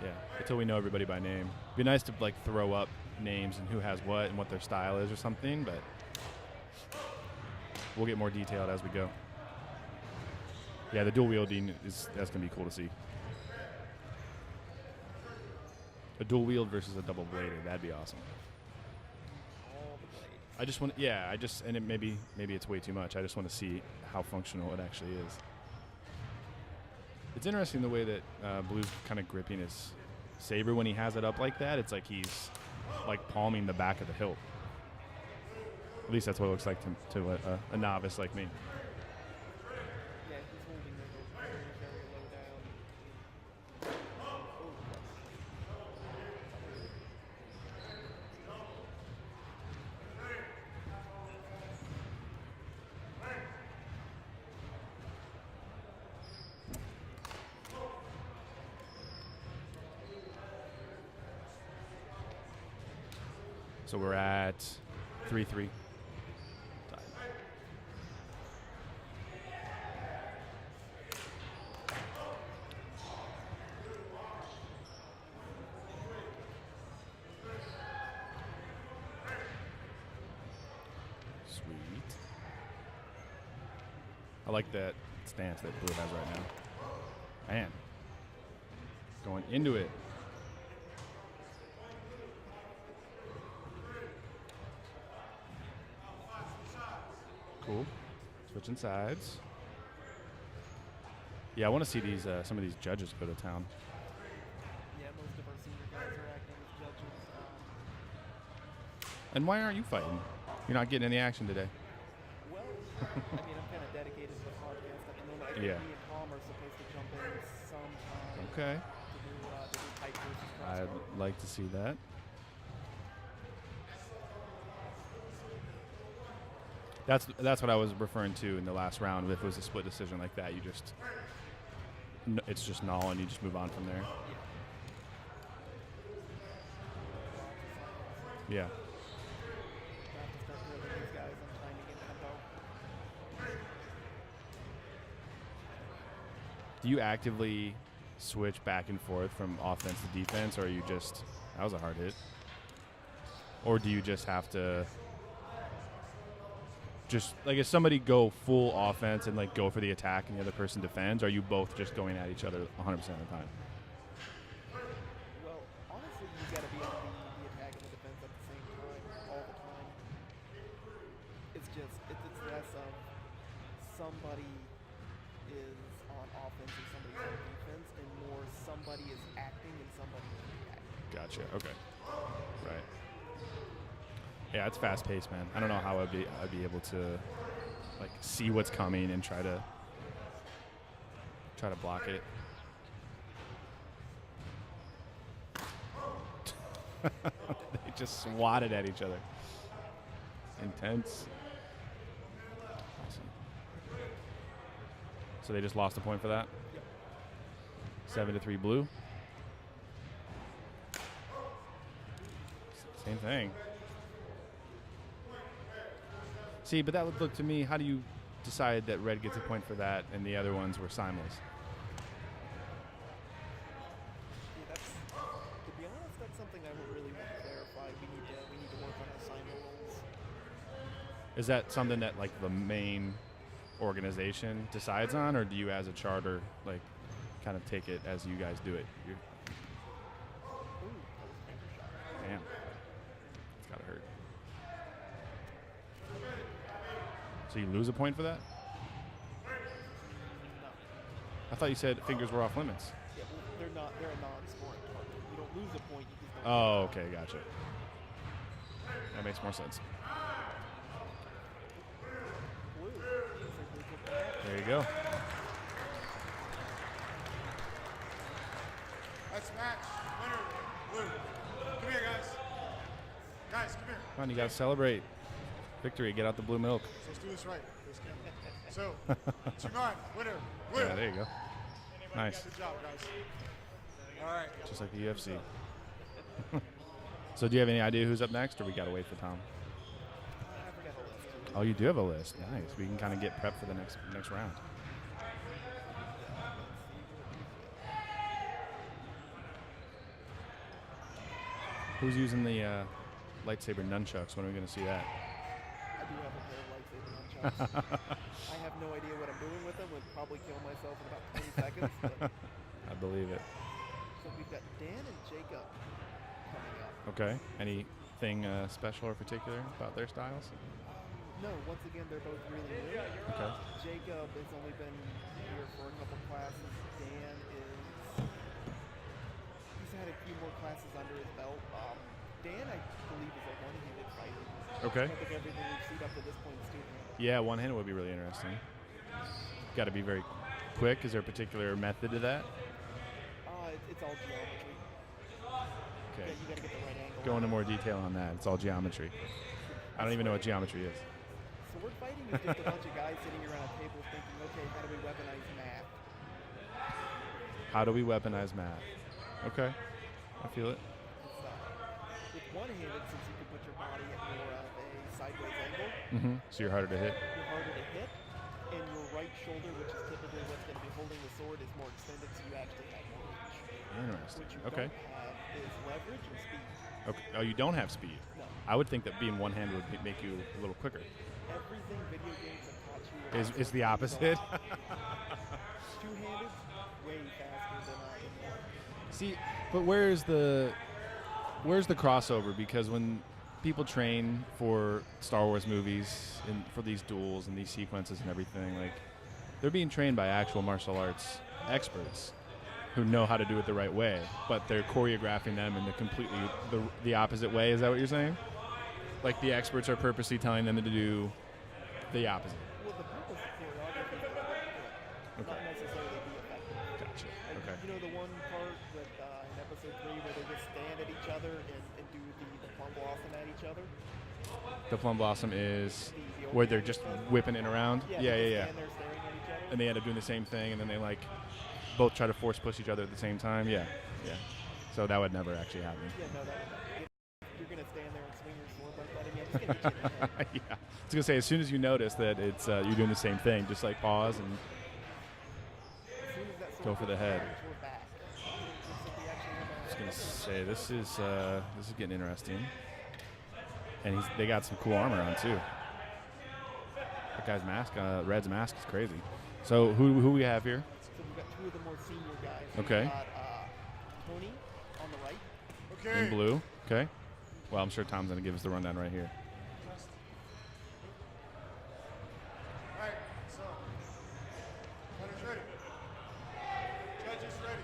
Speaker 2: Yeah, until we know everybody by name. Be nice to like throw up names and who has what and what their style is or something, but we'll get more detailed as we go. Yeah, the dual wielding that's gonna be cool to see. A dual wield versus a double bladed, that'd be awesome.
Speaker 3: All the blades.
Speaker 2: I just want, yeah, and it maybe it's way too much. I just want to see how functional it actually is. It's interesting the way that Blue's kind of gripping his saber when he has it up like that. It's like he's like palming the back of the hilt. At least that's what it looks like to a novice like me.
Speaker 3: Yeah, he's holding it very, very low down. Oh,
Speaker 2: So we're at 3-3. Sweet. I like that stance that Blue has right now. Man. Going into it. Cool. Switching sides. Yeah, I want to see these some of these judges go to town.
Speaker 3: yeah, most of our senior guys are acting as judges.
Speaker 2: And why aren't you fighting? You're not getting any action today.
Speaker 3: Well, I mean, I'm kind of dedicated to the podcast at the moment. I think
Speaker 2: Yeah.
Speaker 3: me and Tom are supposed to jump in sometime
Speaker 2: Okay.
Speaker 3: to do pipe versus
Speaker 2: I'd
Speaker 3: crossbow.
Speaker 2: like to see that. That's what I was referring to in the last round. If it was a split decision like that, you just it's just null and you just move on from there. Yeah.
Speaker 3: I have to start drilling these guys on timing and tempo.
Speaker 2: Do you actively switch back and forth from offense to defense, or are you just that was a hard hit? Or do you just have to just like if somebody go full offense and like go for the attack and the other person defends, are you both just going at each other 100% of the time?
Speaker 3: Well, honestly, you got to be on the attack and the defense at the same time, all the time. It's just, it's less of somebody is on offense and somebody's on defense, and more somebody is acting and somebody is reacting.
Speaker 2: Gotcha. Okay. Right. Yeah, it's fast paced, man. I don't know how I'd be able to like see what's coming and try to block it. They just swatted at each other. Intense. Awesome. So they just lost a point for that?
Speaker 3: Yep.
Speaker 2: 7-3 Blue. Same thing. See, but that would look to me, how do you decide that red gets a point for that and the other ones were simultaneous?
Speaker 3: Yeah, that's, to be honest, that's something I would really want to clarify. We need to work on our simul rolls.
Speaker 2: Is that something that like the main organization decides on, or do you as a charter like kind of take it as you guys do it?
Speaker 3: Ooh, that was a finger shot.
Speaker 2: Damn. It's gotta hurt. So you lose a point for that?
Speaker 3: No.
Speaker 2: I thought you said fingers were off limits.
Speaker 3: Yeah, well, they're a non-scoring target. You don't lose a point, you just don't
Speaker 2: Oh, okay, gotcha. That makes more sense.
Speaker 3: blue. Looks like they took the match.
Speaker 2: There you go.
Speaker 1: That's match. Winner, blue. Come here, guys. Guys, come here.
Speaker 2: Come on, you gotta celebrate victory. Get out the blue milk.
Speaker 1: So let's do this right. So, 2-9, winner, blue.
Speaker 2: Yeah, there you go. Nice.
Speaker 1: Good job, guys. All right.
Speaker 2: Just like the UFC. So do you have any idea who's up next, or we gotta wait for Tom?
Speaker 3: I forgot the list.
Speaker 2: Oh, you do have a list. Nice. We can kind of get prepped for the next round. Who's using the lightsaber nunchucks? When are we going to see that?
Speaker 3: I do have a pair of lightsaber nunchucks. I have no idea what I'm doing with them. Would probably kill myself in about 20 seconds. But
Speaker 2: I believe it.
Speaker 3: so we've got Dan and Jacob coming up.
Speaker 2: Okay. Anything special or particular about their styles?
Speaker 3: No, once again, they're both really new.
Speaker 2: Okay.
Speaker 3: Jacob has only been here for a couple classes. Dan he's had a few more classes under his belt. Dan, I believe, is a one-handed fighter.
Speaker 2: Okay.
Speaker 3: I think everything we've seen up to this point is two-handed.
Speaker 2: Yeah, one-handed would be really interesting. Got to be very quick. Is there a particular method to that?
Speaker 3: It's all geometry.
Speaker 2: Okay.
Speaker 3: Yeah, you got to get the right angle.
Speaker 2: Go into more detail on that. It's all geometry. I don't even know what geometry is.
Speaker 3: Sword fighting is just a bunch of guys sitting around a table thinking, okay, how do we weaponize math?
Speaker 2: How do we weaponize math? Okay. I feel it.
Speaker 3: It's, with one-handed, since you can put your body at more of a sideways angle,
Speaker 2: Mm-hmm. So you're harder to hit?
Speaker 3: you're harder to hit, and your right shoulder, which is typically what's going to be holding the sword, is more extended, so you actually have more reach.
Speaker 2: Interesting.
Speaker 3: What you
Speaker 2: Okay.
Speaker 3: don't have is leverage and speed.
Speaker 2: Okay. Oh, you don't have speed.
Speaker 3: No.
Speaker 2: I would think that being one-handed would make you a little quicker.
Speaker 3: Everything video games have taught you about
Speaker 2: Is
Speaker 3: sword
Speaker 2: the
Speaker 3: fighting
Speaker 2: opposite?
Speaker 3: Two-handed, way faster than one.
Speaker 2: See, but where's the crossover? Because when people train for Star Wars movies and for these duels and these sequences and everything, like they're being trained by actual martial arts experts who know how to do it the right way, but they're choreographing them in the completely the opposite way. Is that what you're saying? Like the experts are purposely telling them to do the opposite.
Speaker 3: Well, the purpose of choreography is to not necessarily be effective.
Speaker 2: Gotcha.
Speaker 3: Like,
Speaker 2: Okay.
Speaker 3: you know the one part with in episode 3 where they just stand at each other and do the plum blossom at each other?
Speaker 2: The plum blossom is
Speaker 3: The
Speaker 2: where they're
Speaker 3: overhand
Speaker 2: just
Speaker 3: stuff?
Speaker 2: whipping it around.
Speaker 3: Yeah, they
Speaker 2: Yeah.
Speaker 3: just stand there staring at each other.
Speaker 2: And they end up doing the same thing, and then they like both try to force push each other at the same time. Yeah. So that would never actually happen.
Speaker 3: Yeah, no, if you're going to stand there and swing your sword like that again, it's going to hit you in the head.
Speaker 2: Yeah. I was gonna say, as soon as you notice that it's you're doing the same thing, just like pause and
Speaker 3: As soon as that sword
Speaker 2: Go for the
Speaker 3: goes
Speaker 2: head.
Speaker 3: down, it's your back. Looks like we actually have
Speaker 2: I was gonna say this is getting interesting. And they got some cool armor on too. That guy's mask, Red's mask is crazy. So who we have here?
Speaker 3: So we've got two of the more senior guys.
Speaker 2: Okay.
Speaker 3: We've got Tony on the right.
Speaker 1: Okay.
Speaker 2: In blue. Okay. Well, I'm sure Tom's gonna give us the rundown right here.
Speaker 1: All right, so, runners ready. Judges ready.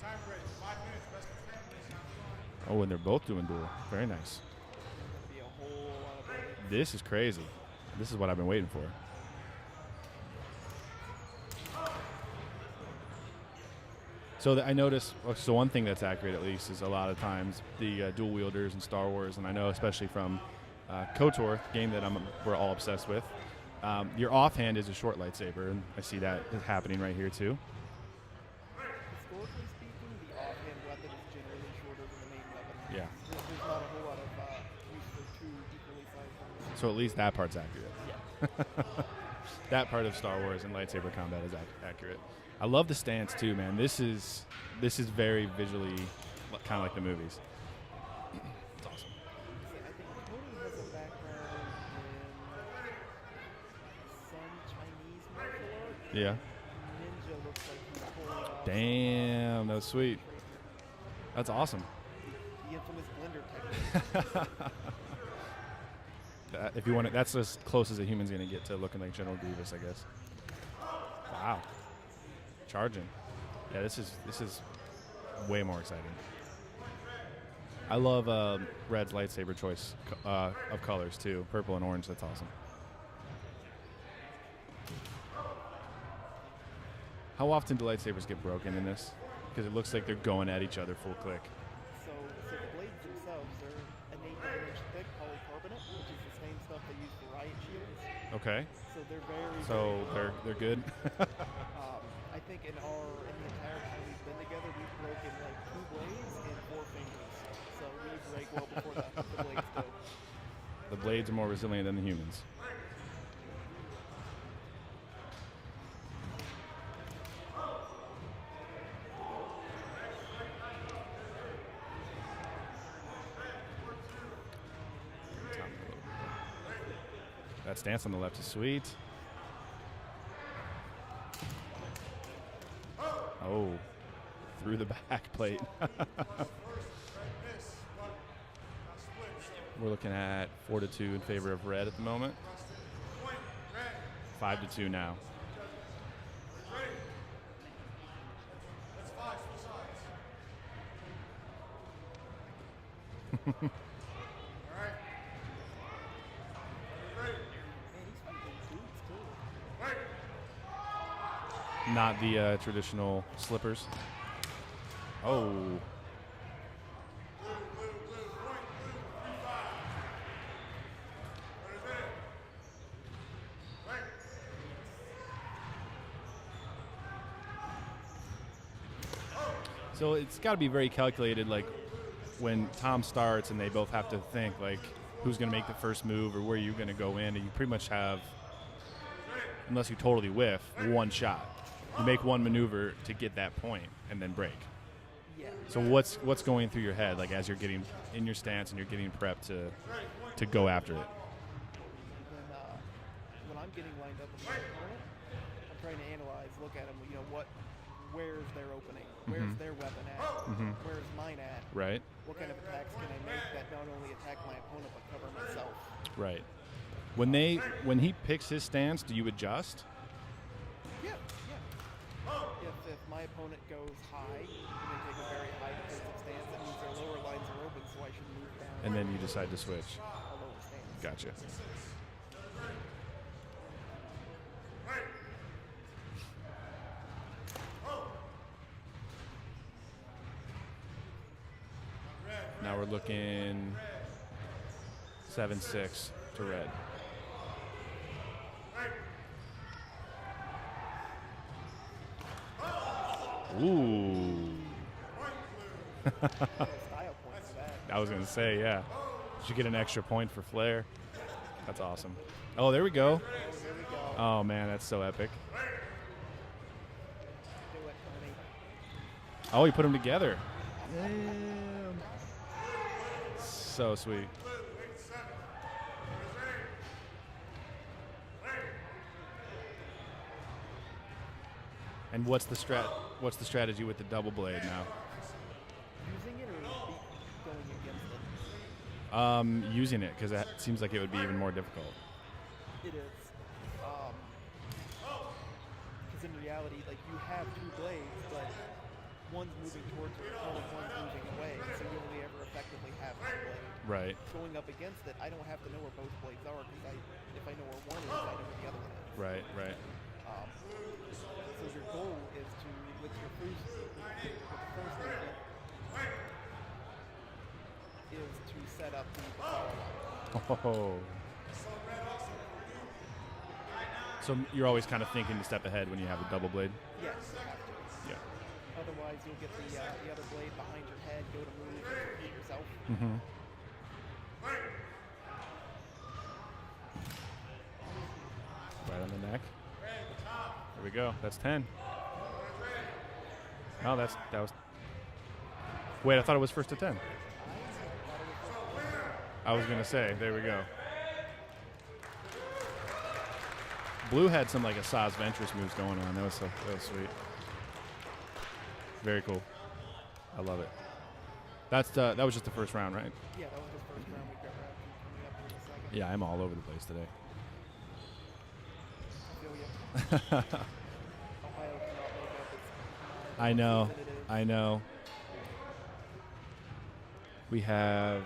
Speaker 1: Time ready. 5 minutes, best of 10 minutes.
Speaker 2: Oh, and they're both doing duel. Very nice.
Speaker 3: There's be a whole lot of building.
Speaker 2: This is crazy. This is what I've been waiting for. So I noticed, so one thing that's accurate at least is a lot of times the dual wielders in Star Wars, and I know especially from KOTOR, game that we're all obsessed with, your offhand is a short lightsaber, and I see that is happening right here too.
Speaker 3: Historically speaking, the offhand weapon is generally shorter than the main weapon.
Speaker 2: Yeah.
Speaker 3: There's not a whole lot of use for two equally sized ones.
Speaker 2: So at least that part's accurate.
Speaker 3: Yeah.
Speaker 2: That part of Star Wars and lightsaber combat is accurate. I love the stance too, man. This is very visually kind of like the movies. It's awesome.
Speaker 3: See, I think Tony has a background in some Chinese martial art.
Speaker 2: Yeah.
Speaker 3: Ninja looks like he's pulling off.
Speaker 2: Damn, that was sweet. That's awesome.
Speaker 3: The infamous blender technique.
Speaker 2: If you want it, that's as close as a human's gonna get to looking like General Grievous, I guess. Wow. Charging. Yeah, this is way more exciting. I love Red's lightsaber choice of colors too, purple and orange. That's awesome. How often do lightsabers get broken in this? Because it looks like they're going at each other full click.
Speaker 3: So the blades themselves are an 8-inch thick polycarbonate, which is the same stuff they use for riot shields.
Speaker 2: Okay.
Speaker 3: So they're very.
Speaker 2: So
Speaker 3: very
Speaker 2: they're good.
Speaker 3: I think in the entire time we've been together, we've broken like 2 blades and 4 fingers. So we break well before the blades do.
Speaker 2: The blades are more resilient than the humans. That stance on the left is sweet. Oh, through the back plate. We're looking at 4-2 in favor of Red at the moment. 5-2 now. Not the traditional slippers. Oh. So it's got to be very calculated, like when Tom starts and they both have to think, like, who's going to make the first move or where you're going to go in, and you pretty much have, unless you totally whiff, one shot. You make one maneuver to get that point and then break.
Speaker 3: Yeah.
Speaker 2: So what's going through your head, like as you're getting in your stance and you're getting prepped to go after it?
Speaker 3: When I'm getting lined up with my opponent, I'm trying to analyze, look at them, where's their opening? Where's their weapon at? Where's mine at?
Speaker 2: Right.
Speaker 3: What kind of attacks can I make that not only attack my opponent but cover myself?
Speaker 2: Right. When he picks his stance, do you adjust?
Speaker 3: Yeah. If my opponent goes high, and they take a very high defensive stance, that means their lower lines are open, so I should move down.
Speaker 2: And then you decide to switch.
Speaker 3: A lower stance.
Speaker 2: Gotcha. Now we're looking 7-6 to Red. Ooh.
Speaker 3: Style points for that.
Speaker 2: I was going to say, yeah. Did you get an extra point for flair? That's awesome. Oh, there we go.
Speaker 3: Here we go.
Speaker 2: Oh, man, that's so epic.
Speaker 3: Do it, Tony.
Speaker 2: Oh, you put them together. Damn. So sweet. And what's the strategy with the double blade now?
Speaker 3: Using it or going against it?
Speaker 2: Using it, because that seems like it would be even more difficult.
Speaker 3: It is. Because in reality, like, you have 2 blades, but one's moving towards your opponent, one's moving away, so you only ever effectively have 1 blade.
Speaker 2: Right.
Speaker 3: Going up against it, I don't have to know where both blades are, because if I know where one is, I know where the other one is.
Speaker 2: Right, right.
Speaker 3: So your goal is to, with the first movement, is to set up the follow-up.
Speaker 2: Oh. So you're always kind of thinking a step ahead when you have a double blade?
Speaker 3: Yes, you have to.
Speaker 2: Yeah.
Speaker 3: Otherwise, you'll get the other blade behind your head, go to move, and repeat yourself.
Speaker 2: Mm-hmm. we go. That's 10. Oh, that was. Wait, I thought it was first to 10. I was gonna say, there we go. Blue had some like Asaz Ventress moves going on. That was sweet. Very cool. I love it. That was just the first round, right?
Speaker 3: Yeah, that was the first round. We got round two coming up in a second.
Speaker 2: Yeah, I'm all over the place today.
Speaker 3: I feel ya. Ohio cannot make up its
Speaker 2: I know.
Speaker 3: season it is.
Speaker 2: I know. We have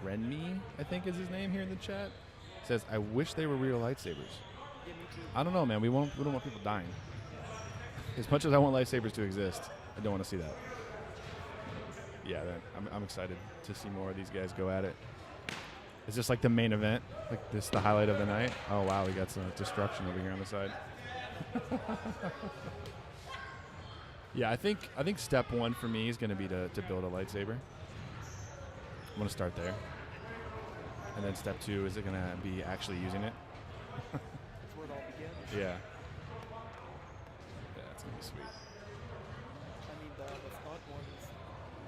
Speaker 2: Renmi, I think is his name here in the chat. Says, I wish they were real lightsabers.
Speaker 3: Yeah, me too.
Speaker 2: I don't know, man. We don't want people dying. As much as I want lightsabers to exist, I don't want to see that. Yeah, I'm excited to see more of these guys go at it. Is this like the main event? Like this the highlight of the night? Oh wow, we got some destruction over here on the side. Yeah, I think step one for me is going to be to build a lightsaber. I'm going to start there. And then step two, is it going to be actually using it?
Speaker 3: That's where it all begins.
Speaker 2: Yeah. Yeah, it's going to be sweet.
Speaker 3: I mean, the stunt ones,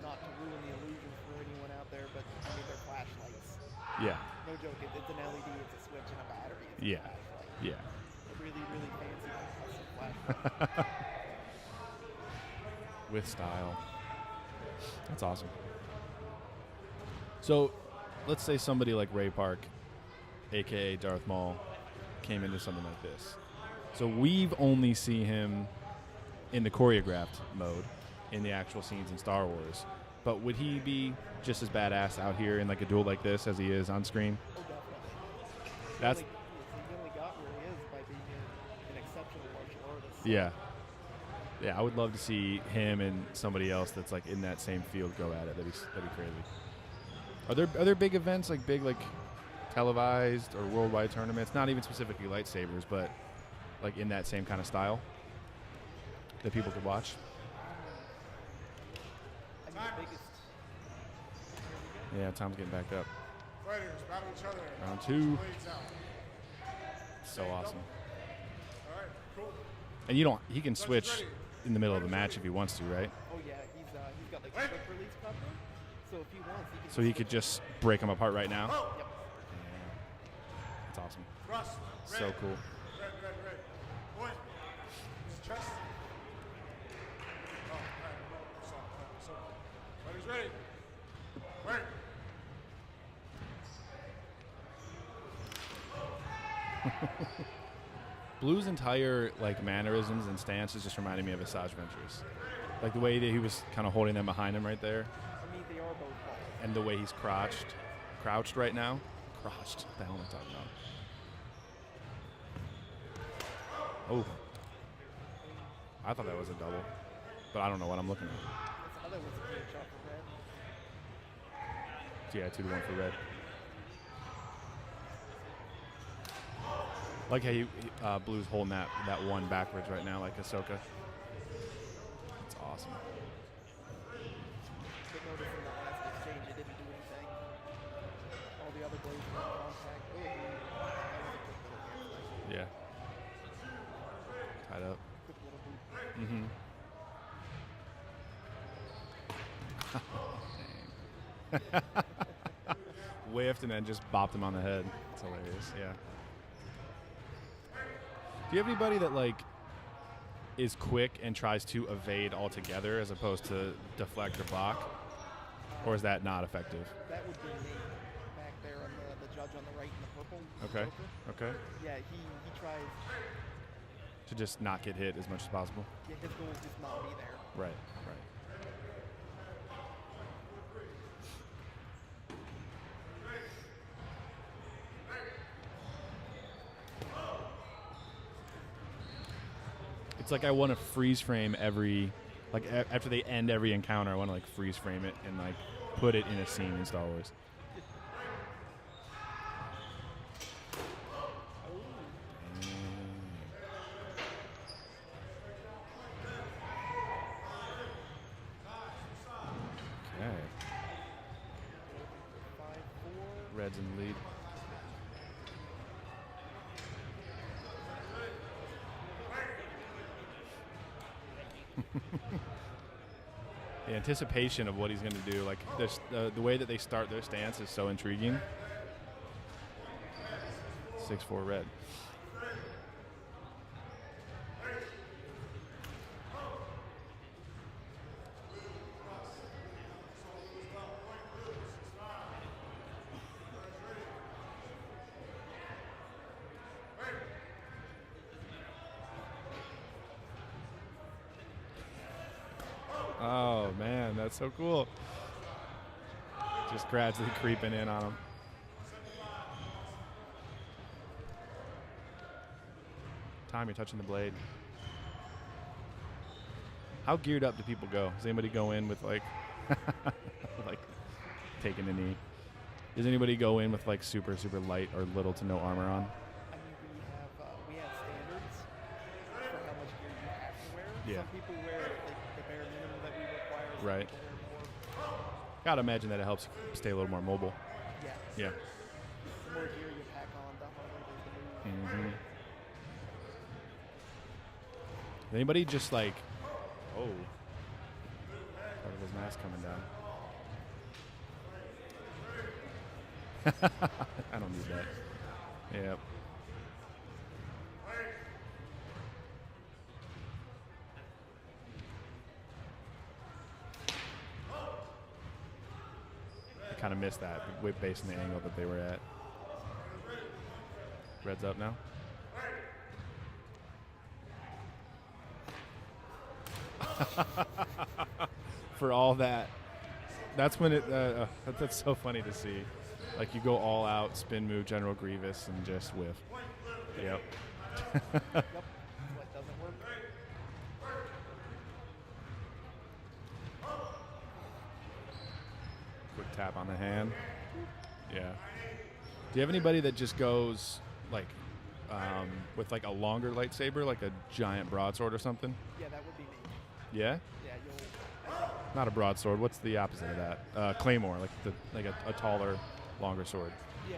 Speaker 3: not to ruin the illusion for anyone out there, but I mean, they're flashlights.
Speaker 2: Yeah.
Speaker 3: No joke, it's an LED, it's a switch and a battery. It's
Speaker 2: Yeah.
Speaker 3: a flashlight.
Speaker 2: Yeah.
Speaker 3: A really, really fancy custom flashlight.
Speaker 2: With style. That's awesome. So, let's say somebody like Ray Park, a.k.a. Darth Maul, came into something like this. So we've only seen him in the choreographed mode, in the actual scenes in Star Wars. But would he be just as badass out here in like a duel like this as he is on screen?
Speaker 3: Oh, definitely.
Speaker 2: That's
Speaker 3: He only got where he is by being an exceptional martial artist.
Speaker 2: yeah. Yeah, I would love to see him and somebody else that's like in that same field go at it. That'd be crazy. Are there big events like televised or worldwide tournaments? Not even specifically lightsabers, but like in that same kind of style that people could watch.
Speaker 3: I mean, the biggest.
Speaker 2: Yeah, Tom's getting backed up.
Speaker 1: Fighters battle each other.
Speaker 2: Round two.
Speaker 1: Blades out.
Speaker 2: So awesome.
Speaker 1: All right, cool.
Speaker 2: And he can switch in the middle of the match if he wants to, right?
Speaker 3: Oh yeah, he's got like a quick release button. So if he wants, he can.
Speaker 2: So he could just break them apart right now.
Speaker 1: Oh,
Speaker 3: Yep.
Speaker 2: That's awesome.
Speaker 1: thrust.
Speaker 2: So cool.
Speaker 1: Red. Point. His chest. Oh, right. So. Fighters ready. Wait.
Speaker 2: Blue's entire like mannerisms and stances just reminded me of Asajj Ventress. Like the way that he was kind of holding them behind him right there,
Speaker 3: I mean, they are both balls.
Speaker 2: and the way he's crouched right now. Crouched. What the hell am I talking about? Oh, I thought that was a double, but I don't know what I'm looking at.
Speaker 3: This other one's a clean shot for red.
Speaker 2: Yeah, 2-1 for red. Like how Blue's holding that one backwards right now, like Ahsoka. That's awesome.
Speaker 3: But notice in the last exchange, it didn't do anything. All the other blades were in contact. Ooh, that was a quick little hand flick.
Speaker 2: Yeah. Tied up.
Speaker 3: Quick little boot.
Speaker 2: Mm-hmm. Whiffed and then just bopped him on the head. It's hilarious. Yeah. Do you have anybody that like is quick and tries to evade altogether as opposed to deflect or block, or is that not effective?
Speaker 3: That would be Nate back there on the judge on the right in the purple.
Speaker 2: Okay.
Speaker 3: Joker.
Speaker 2: Okay.
Speaker 3: Yeah, he tries.
Speaker 2: To just not get hit as much as possible.
Speaker 3: Yeah, his goal is just not be there.
Speaker 2: Right. It's like I want to freeze frame every, like after they end every encounter, I want to like freeze frame it and like put it in a scene in Star Wars. Okay.
Speaker 3: 5-4.
Speaker 2: Red's in the lead. The anticipation of what he's going to do, like the way that they start their stance is so intriguing. 6-4 red. Oh man, that's so cool. Just gradually creeping in on him. Time you're touching the blade. How geared up do people go? Does anybody go in with like like taking a knee? Does anybody go in with like super light or little to no armor on?
Speaker 3: I mean, we have standards for how much gear you have to wear.
Speaker 2: Yeah.
Speaker 3: Some people wear like the bare minimum that we require. Some
Speaker 2: Right.
Speaker 3: people wear more.
Speaker 2: Gotta imagine that it helps you stay a little more mobile.
Speaker 3: Yeah.
Speaker 2: Yeah.
Speaker 3: The more gear you pack on, the harder it is to move.
Speaker 2: Mm-hmm. Anybody just like, oh, part of his mask coming down. I don't need that. Yep. I kind of missed that based on the angle that they were at. Red's up now. For all that, that's when it. That's so funny to see. Like you go all out, spin move, General Grievous, and just whiff. Yep.
Speaker 3: Yep. What doesn't work?
Speaker 2: Quick tap on the hand. Yeah. Do you have anybody that just goes like with like a longer lightsaber, like a giant broadsword or something?
Speaker 3: Yeah, that would be me.
Speaker 2: Yeah.
Speaker 3: Yeah, you'll.
Speaker 2: Not a broadsword. What's the opposite of that? Claymore, like a taller, longer sword.
Speaker 3: Yeah.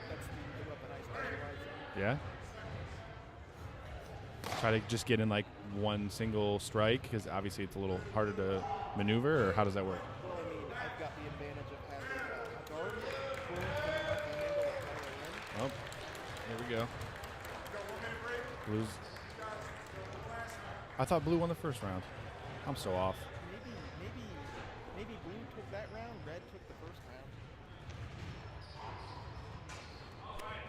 Speaker 3: That's the weapon I specialize in.
Speaker 2: Yeah. Try to just get in like one single strike because obviously it's a little harder to maneuver. Or how does that work?
Speaker 3: Well, I mean, I've got the advantage of having a guard, boom, coming off my handle at Kylo Ren.
Speaker 2: Oh, here we go. Blue's. I thought blue won the first round. I'm so off.
Speaker 3: Maybe blue took that round, red took the first round.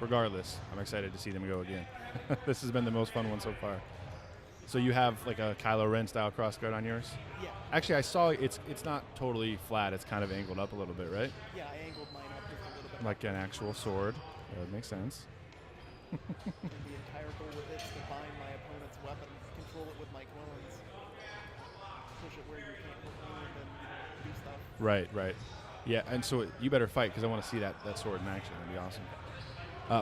Speaker 2: Regardless, I'm excited to see them go again. This has been the most fun one so far. So you have like a Kylo Ren style crossguard on yours?
Speaker 3: Yeah.
Speaker 2: Actually, I saw it's not totally flat. It's kind of angled up a little bit, right?
Speaker 3: Yeah, I angled mine up just a little bit.
Speaker 2: Like an actual sword. That would make sense.
Speaker 3: And the entire goal with it is to bind my opponent's weapon, control it with my clones, push it where you can't hook me, and then do stuff.
Speaker 2: Right. Yeah, and so you better fight because I want to see that sword in action. That'd be awesome.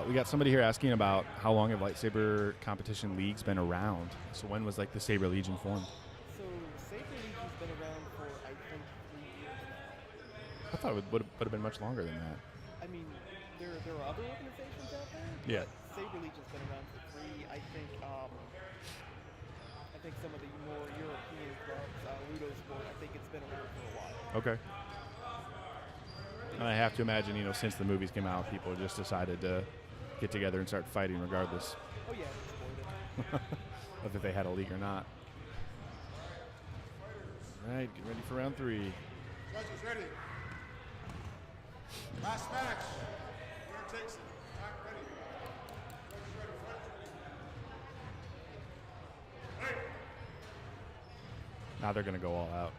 Speaker 2: We got somebody here asking about how long have lightsaber competition leagues been around. So when was like the Saber Legion formed?
Speaker 3: So Saber Legion's been around for I think 3 years now.
Speaker 2: I thought it would have been much longer than that.
Speaker 3: I mean, there are other organizations out there.
Speaker 2: Yeah.
Speaker 3: But Saber Legion's been around for 3. I think some of the more European clubs, Ludo Sport, I think it's been around for a while.
Speaker 2: Okay. And I have to imagine, since the movies came out, people just decided to get together and start fighting regardless
Speaker 3: Oh yeah, it's sported.
Speaker 2: of if they had a league or not. All right, get ready for round 3.
Speaker 1: Judges ready. Last match. Winner takes it. Back ready. Judges ready. Fighters ready. Hey.
Speaker 2: Now they're going to go all out.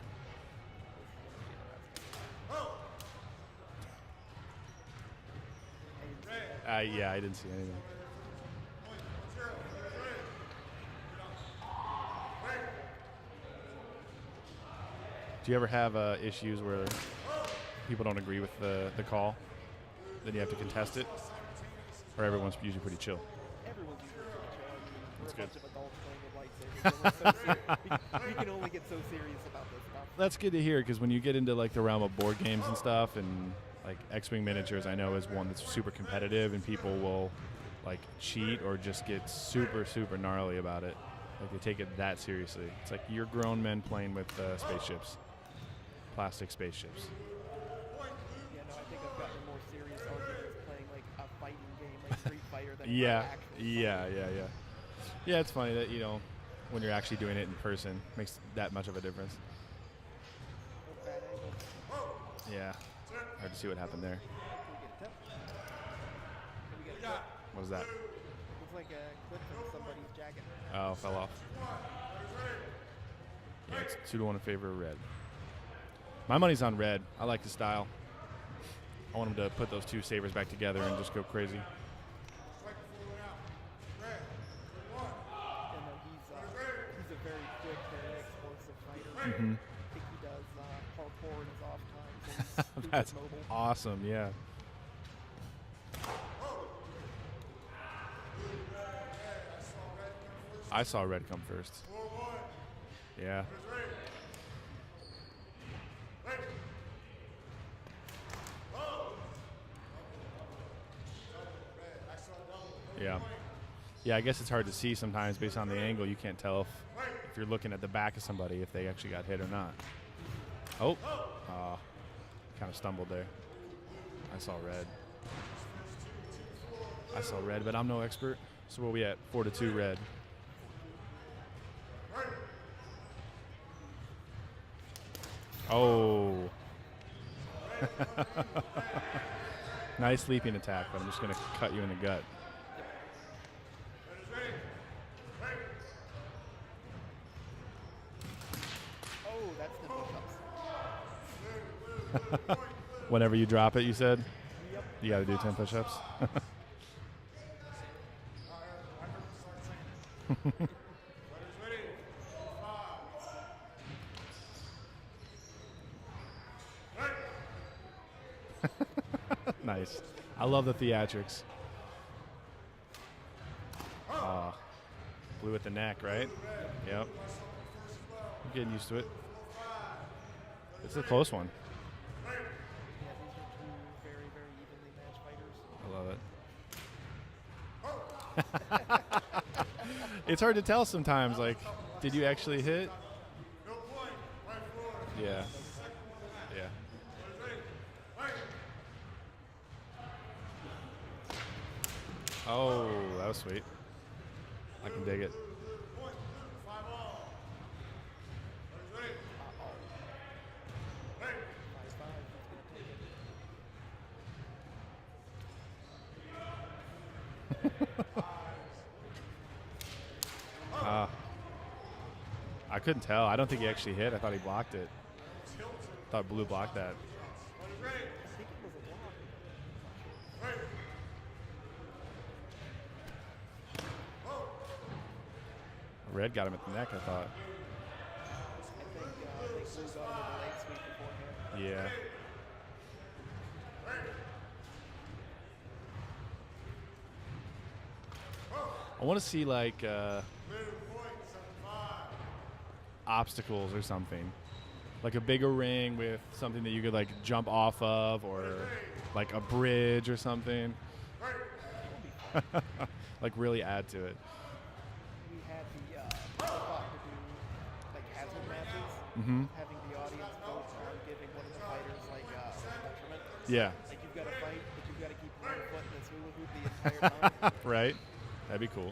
Speaker 2: Yeah, I didn't see anything. Do you ever have issues where people don't agree with the call? Then you have to contest it? Or everyone's usually pretty chill?
Speaker 3: Everyone's usually pretty chill.
Speaker 2: That's
Speaker 3: We're a bunch of adults playing with lightsabers. So we can only get so serious about this stuff.
Speaker 2: That's good to hear because when you get into like the realm of board games and stuff, and like X-Wing Miniatures, I know is one that's super competitive, and people will like cheat or just get super gnarly about it. Like they take it that seriously. It's like you're grown men playing with spaceships, plastic spaceships.
Speaker 3: Yeah, no, I think I've gotten a more serious argument with playing like a fighting game like Street Fighter than
Speaker 2: Yeah,
Speaker 3: actual
Speaker 2: yeah. Yeah, it's funny that when you're actually doing it in person, makes that much of a difference.
Speaker 3: Oh, bad angle.
Speaker 2: Yeah, hard to see what happened there.
Speaker 3: Can we get a tip? Can we get a tip?
Speaker 2: What was that?
Speaker 3: Looks like a clip from somebody's jacket.
Speaker 2: Oh, fell off. Yeah, it's 2-1 in favor of red. My money's on red. I like the style. I want him to put those two sabers back together and just go crazy.
Speaker 3: And he's a very quick, very explosive fighter.
Speaker 2: Mm-hmm.
Speaker 3: I think he does parkour in his off time. So he's
Speaker 2: That's
Speaker 3: super mobile.
Speaker 2: awesome, yeah. I saw red come first. Yeah. Yeah. Yeah, I guess it's hard to see sometimes based on the angle. You can't tell if you're looking at the back of somebody if they actually got hit or not. Oh. Kind of stumbled there. I saw red, but I'm no expert. So where we at? 4-2 red. Oh. Nice leaping attack, but I'm just going to cut you in the gut.
Speaker 3: Oh, that's the push-ups.
Speaker 2: Whenever you drop it, you said?
Speaker 3: Yep.
Speaker 2: You got to do 10 push-ups? Nice. I love the theatrics. Blue at the neck, right? Yep. I'm getting used to it. It's a close one.
Speaker 3: Yeah, these are two very, very evenly matched fighters.
Speaker 2: I love it. It's hard to tell sometimes, like, did you actually hit? Yeah. Yeah. Oh, that was sweet. I can dig it. I couldn't tell. I don't think he actually hit. I thought he blocked it. Thought blue blocked that.
Speaker 3: I think it was a block.
Speaker 2: Red got him at the neck, I thought.
Speaker 3: I think blue got him in the leg sweep beforehand.
Speaker 2: Yeah. I want to see like obstacles or something, like a bigger ring with something that you could like jump off of, or like a bridge or something. Like really add to it.
Speaker 3: We had the thought to do like hazard matches,
Speaker 2: Mm-hmm.
Speaker 3: having the audience vote on giving one of the fighters like measurement.
Speaker 2: Yeah.
Speaker 3: Like you've got to fight, but you've got to keep one foot in this hula hoop the entire time.
Speaker 2: Right? That'd be cool.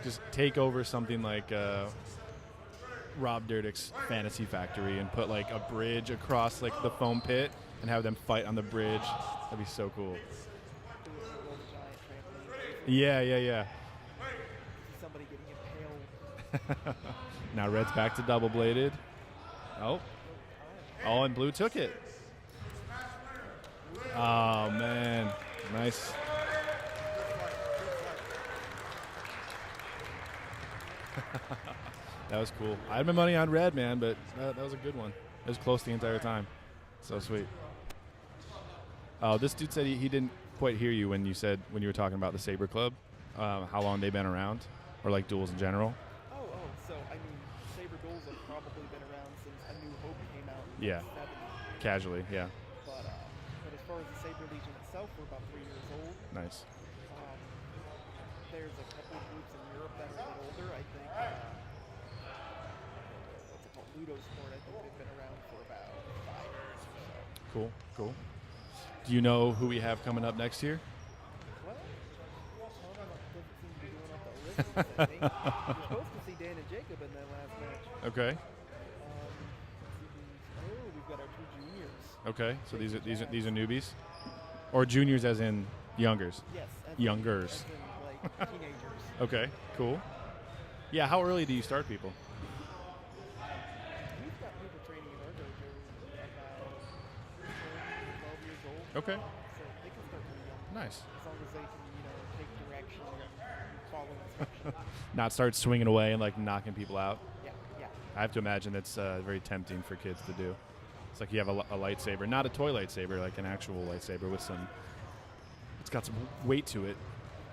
Speaker 2: Just take over something like Rob Dyrdek's Fantasy Factory and put like a bridge across like the foam pit and have them fight on the bridge. That'd be so cool.
Speaker 3: Do it with a little giant trampoline.
Speaker 2: Yeah.
Speaker 3: See somebody getting impaled.
Speaker 2: Now red's back to double bladed. Oh, and blue took it. Oh man, nice. That was cool. I had my money on red, man, but that was a good one. It was close the entire time. So sweet. Oh, this dude said he didn't quite hear you when you were talking about the Saber Club, how long they've been around, or like duels in general.
Speaker 3: So I mean, Saber Duels have probably been around since A New Hope came out in
Speaker 2: Yeah.
Speaker 3: the 70s.
Speaker 2: Casually, yeah.
Speaker 3: But as far as the Saber Legion itself, we're about 3 years old.
Speaker 2: Nice.
Speaker 3: there's a couple of groups in Europe that are a bit older. I think, what's it called? Ludo Sport. I think they've been around for about 5 years or so.
Speaker 2: Cool, cool. Do you know who we have coming up next year?
Speaker 3: Well, Connor doesn't seem to be doing up the list. I think. You're supposed to see Dan and Jacob in that last match.
Speaker 2: Okay.
Speaker 3: We've got our 2 juniors.
Speaker 2: Okay. So these are newbies, or juniors as in youngers.
Speaker 3: Yes.
Speaker 2: Youngers.
Speaker 3: As in, like, teenagers.
Speaker 2: Okay. Cool. Yeah. How early do you start people?
Speaker 3: We've got people training in our dojo about 10, 12 years old.
Speaker 2: Okay.
Speaker 3: So they can start pretty young.
Speaker 2: Nice.
Speaker 3: As long as they can, take direction and follow instructions.
Speaker 2: Not start swinging away and like knocking people out.
Speaker 3: Yeah.
Speaker 2: I have to imagine it's very tempting for kids to do. It's like you have a lightsaber, not a toy lightsaber, like an actual lightsaber with some. It's got some weight to it.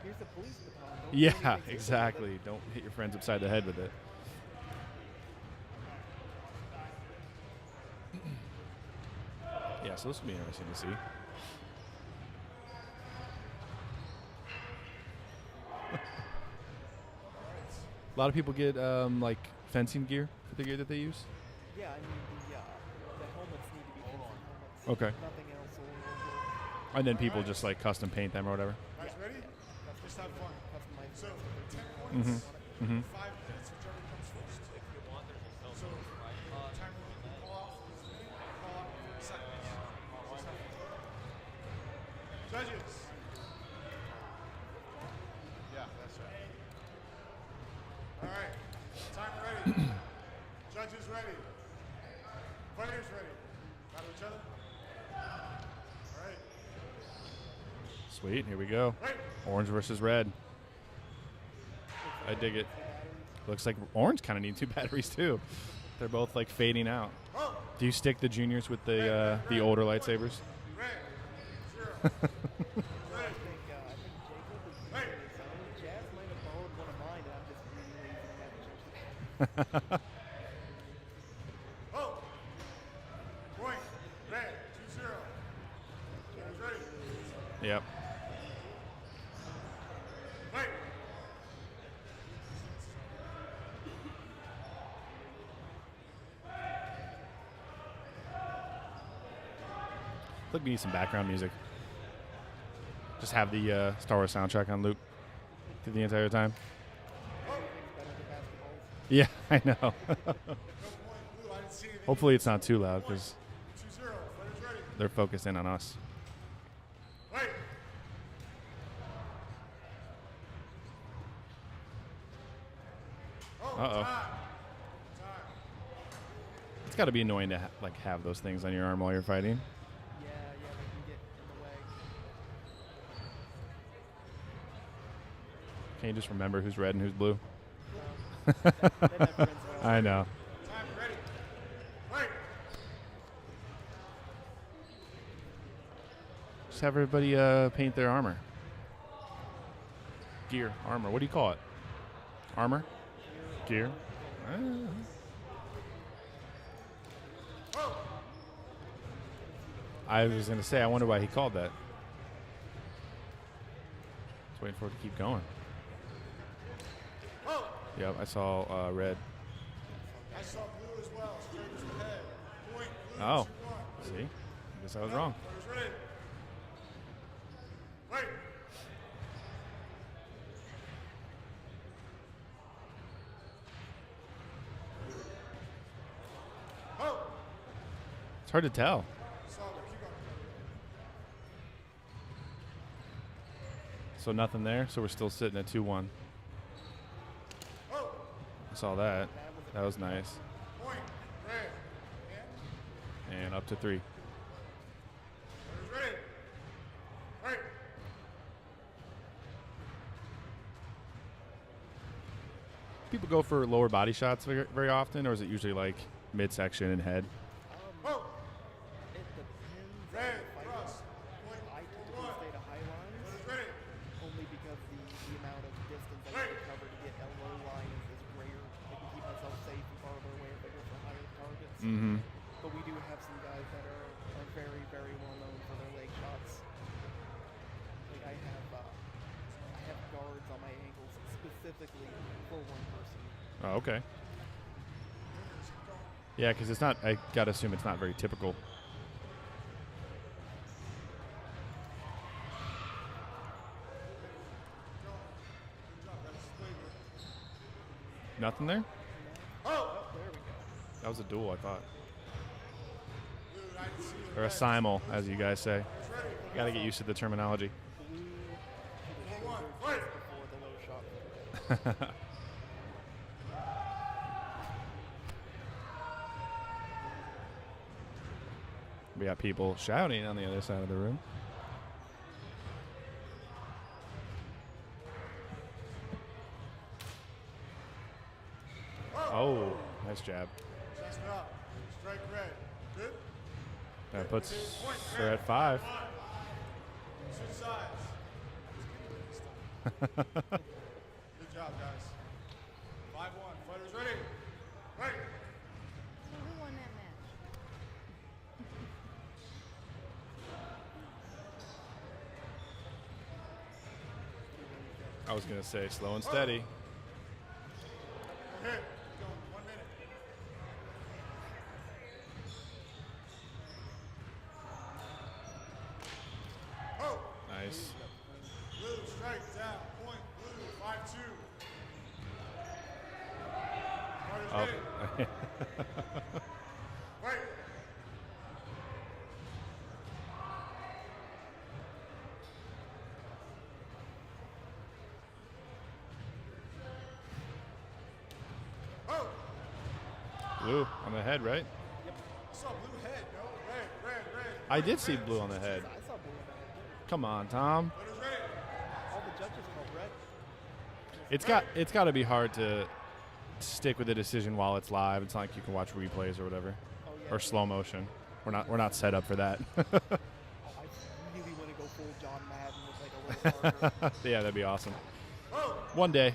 Speaker 3: Here's the police baton. Don't do
Speaker 2: Yeah,
Speaker 3: anything stupid with
Speaker 2: exactly.
Speaker 3: it.
Speaker 2: Don't hit your friends upside the head with it. Yeah, so this will be interesting to see. A lot of people get like fencing gear for the gear that they use.
Speaker 3: Yeah, I mean the helmets need to be fencing helmets.
Speaker 2: Okay.
Speaker 3: Nothing else will work.
Speaker 2: And then people just like custom paint them or whatever.
Speaker 1: Guys, ready?
Speaker 3: Custom-
Speaker 1: Just have fun.
Speaker 3: Customized
Speaker 1: So,
Speaker 3: helmets.
Speaker 1: 10 points,
Speaker 2: Mm-hmm.
Speaker 1: 5 minutes, whichever comes first. So, timer will call off. Call out for seconds. Just have fun. Judges. Yeah, that's right. All right. Timer ready. Judges ready. Fighters ready. Battle each other. All right.
Speaker 2: Sweet, here we go.
Speaker 1: Right.
Speaker 2: Orange versus red. I dig it. Looks like orange kind of need 2 batteries too. They're both like fading out.
Speaker 1: Oh.
Speaker 2: Do you stick the juniors with the older lightsabers?
Speaker 1: Red. 0.
Speaker 3: I think Jacob is using his own. Jazz might have borrowed one of mine, and I'm just really lazy and haven't changed it.
Speaker 1: Oh. Point. Red. 2-0. Judges ready.
Speaker 2: Yep.
Speaker 1: Fight.
Speaker 2: Look, we need some background music. Just have the Star Wars soundtrack on loop through the entire time.
Speaker 3: Everything's better than basketballs.
Speaker 2: Yeah, I know.
Speaker 1: No point blue. I didn't see anything.
Speaker 2: Hopefully it's not too loud because
Speaker 1: 2-0. Fighters ready.
Speaker 2: they're focused in on us.
Speaker 1: Fight. Oh,
Speaker 2: Uh-oh.
Speaker 1: time.
Speaker 2: It's got to be annoying to have those things on your arm while you're fighting.
Speaker 3: Yeah, they can get in the way.
Speaker 2: Can you just remember who's red and who's blue?
Speaker 3: That never ends well.
Speaker 2: I know.
Speaker 1: Time ready. Fight.
Speaker 2: Just have everybody paint their armor. Gear, armor. What do you call it? Armor? Gear? I was going to say, I wonder why he called that. Just waiting for it to keep going.
Speaker 1: Oh.
Speaker 2: Yep, I saw red.
Speaker 1: I saw blue as well. Straight to the head. Point blue.
Speaker 2: Oh.
Speaker 1: 2-1.
Speaker 2: See? I guess I was wrong.
Speaker 1: Fighters ready. Fight. Oh.
Speaker 2: It's hard to tell.
Speaker 1: Saw it. Keep going.
Speaker 2: So nothing there, so we're still sitting at 2-1.
Speaker 1: Oh.
Speaker 2: I saw that. That was nice.
Speaker 1: Point. Red. And
Speaker 2: And up to 3.
Speaker 1: fighters ready. Fight.
Speaker 2: People go for lower body shots very often, or is it usually like midsection and head?
Speaker 1: Oh.
Speaker 3: It depends on
Speaker 1: Red.
Speaker 3: the fighter.
Speaker 1: Cross. Point.
Speaker 3: I typically stay to high lines,
Speaker 1: Fighters ready.
Speaker 3: only because the amount of distance I need to cover to get a low line is rare. I can keep myself safe and farther away if I go for higher targets.
Speaker 2: Mm-hmm.
Speaker 3: But we do have some guys that are very, very well known for their leg shots. Like I have guards on my ankles specifically for one person.
Speaker 2: Oh, okay. Yeah, because it's not. I gotta assume it's not very typical. Nothing there?
Speaker 3: Oh, there we go.
Speaker 2: That was a duel, I thought. Or a simul, as you guys say. Gotta get used to the terminology.
Speaker 3: Blue to the shoulder just before the low shot.
Speaker 2: We got people shouting on the other side of the room. Oh, nice jab.
Speaker 1: Chest up. Strike red. Good.
Speaker 2: That puts her at 5.
Speaker 1: Switch sides. Good job, guys. 5-1. Fighters ready. Right.
Speaker 4: Who won that match?
Speaker 2: I was going to say slow and steady.
Speaker 1: Hit. Go. 1 minute. Oh.
Speaker 2: Nice.
Speaker 1: Blue, strike down. Point. Blue, 5-2. Fighters
Speaker 2: Oh.
Speaker 1: ready. Right. Oh.
Speaker 2: Blue on the head, right?
Speaker 1: I saw blue head, no? Red.
Speaker 2: I did see blue on the head.
Speaker 3: I saw blue in the head too.
Speaker 2: Come on, Tom.
Speaker 1: Fighters ready.
Speaker 3: All the judges called red.
Speaker 2: It's got to be hard to stick with the decision while it's live. It's not like you can watch replays or whatever,
Speaker 3: Oh, yeah.
Speaker 2: or slow motion. We're not set up for that.
Speaker 3: Oh, I really want to go full John Madden with like a little marker.
Speaker 2: Yeah, that'd be awesome. One day.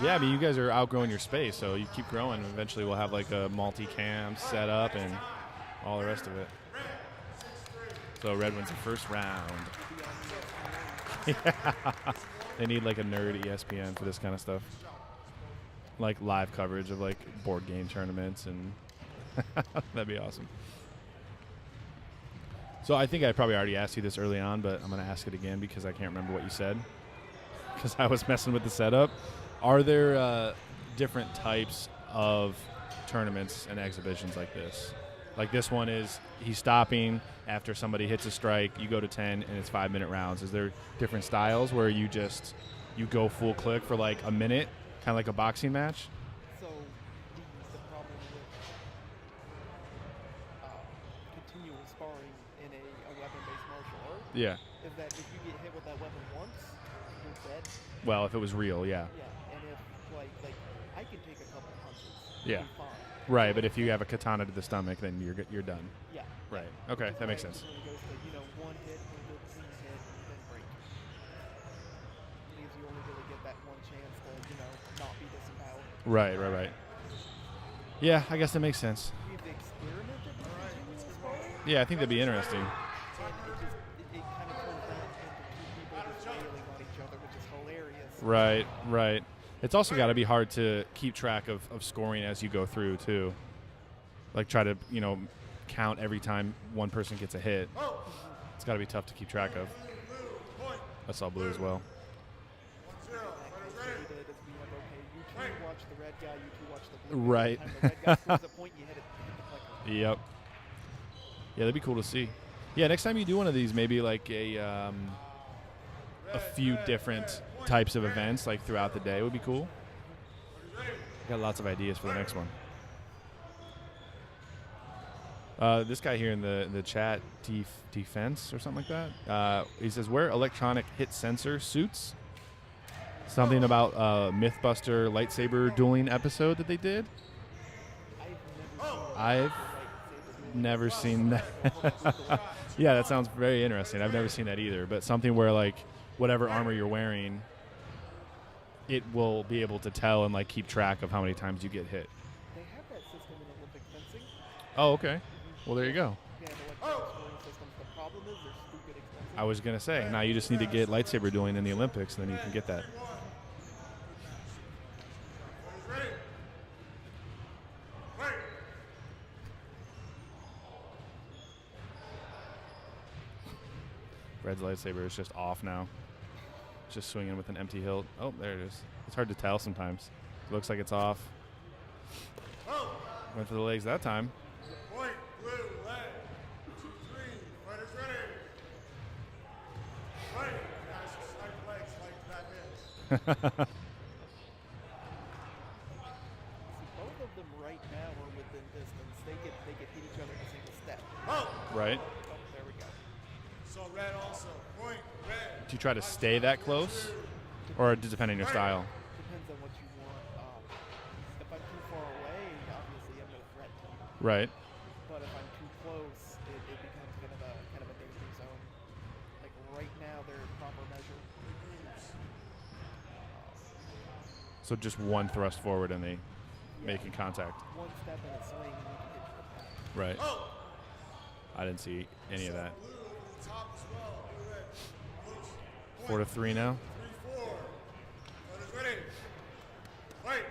Speaker 2: Yeah, I mean, you guys are outgrowing your space, so you keep growing. Eventually, we'll have like a multi-cam set up and all the rest of it. So red wins the first round. Yeah. They need like a nerd ESPN for this kind of stuff. Like live coverage of like board game tournaments, and that'd be awesome. So I think I probably already asked you this early on, but I'm going to ask it again because I can't remember what you said because I was messing with the setup. Are there different types of tournaments and exhibitions like this? Like this one is he's stopping after somebody hits a strike, you go to 10 and it's 5-minute rounds. Is there different styles where you go full click for like a minute, kind of like a boxing match?
Speaker 3: So the problem with continual sparring in a weapon-based martial art
Speaker 2: Yeah.
Speaker 3: is that if you get hit with that weapon once, you're dead.
Speaker 2: Well, if it was real, yeah.
Speaker 3: Yeah, and if like I can take a couple punches.
Speaker 2: Yeah.
Speaker 3: And be fine.
Speaker 2: Right, but if you have a katana to the stomach, then you're done.
Speaker 3: Yeah.
Speaker 2: Right. Okay,
Speaker 3: Because
Speaker 2: that makes
Speaker 3: when
Speaker 2: sense.
Speaker 3: it goes to, one hit, one good clean hit, then break. Because you only really get that one chance to, not be disemboweled.
Speaker 2: Right. Yeah, I guess that makes sense.
Speaker 3: We've experimented with continual sparring,
Speaker 2: Yeah, I think that'd be interesting.
Speaker 3: and it kind of turns out into two people just wailing on each other, which is hilarious.
Speaker 2: Right. It's also got to be hard to keep track of scoring as you go through, too. Like, try to, count every time one person gets a hit. It's got to be tough to keep track of. I saw blue as well.
Speaker 3: We did is we have, you two watch the red guy, you two watch the blue guy.
Speaker 2: Right.
Speaker 3: By the time the red guy scores a point, you hit the clicker.
Speaker 2: Yep. Yeah, that'd be cool to see. Yeah, next time you do one of these, maybe like a few different types of events like throughout the day would be cool. Got lots of ideas for the next one. This guy here in the chat, defense or something like that. He says, "Wear electronic hit sensor suits." Something about Mythbuster lightsaber dueling episode that they did. I've never seen that. Yeah, that sounds very interesting. I've never seen that either. But something where like whatever armor you're wearing, it will be able to tell and like keep track of how many times you get hit.
Speaker 3: They have that system in Olympic fencing.
Speaker 2: Oh, okay. Well, there you go.
Speaker 3: They have electronic scoring systems. The problem is they're stupid expensive.
Speaker 2: I was going to say, now you just need to get lightsaber dueling in the Olympics, and then you can get that. Red's lightsaber is just off now. It's just swinging with an empty hilt. Oh, there it is. It's hard to tell sometimes. It looks like it's off. Went for the legs that time.
Speaker 1: Point, blue, leg. 2, 3. Fighters ready. Right. Guys, snipe legs like that is.
Speaker 3: See, both of them right now are within distance. They get hit each other in a single step.
Speaker 2: Right.
Speaker 3: Oh, there we go.
Speaker 1: So red also. Point, red.
Speaker 2: Do you try to stay that close? Or depending on your style?
Speaker 3: Depends on what you want. If I'm too far away, obviously I'm no threat to you.
Speaker 2: Right.
Speaker 3: But if I'm too close, it becomes kind of a danger zone. Like right now, they're in proper measure.
Speaker 2: So just one thrust forward and they making contact.
Speaker 3: One step in a swing, and you can get to the pack.
Speaker 2: Right. I didn't see any of that.
Speaker 1: Blue, top as well. Blue, red. Loose.
Speaker 2: 4 to 3 now.
Speaker 1: 3, 4. Fighters ready. Fight.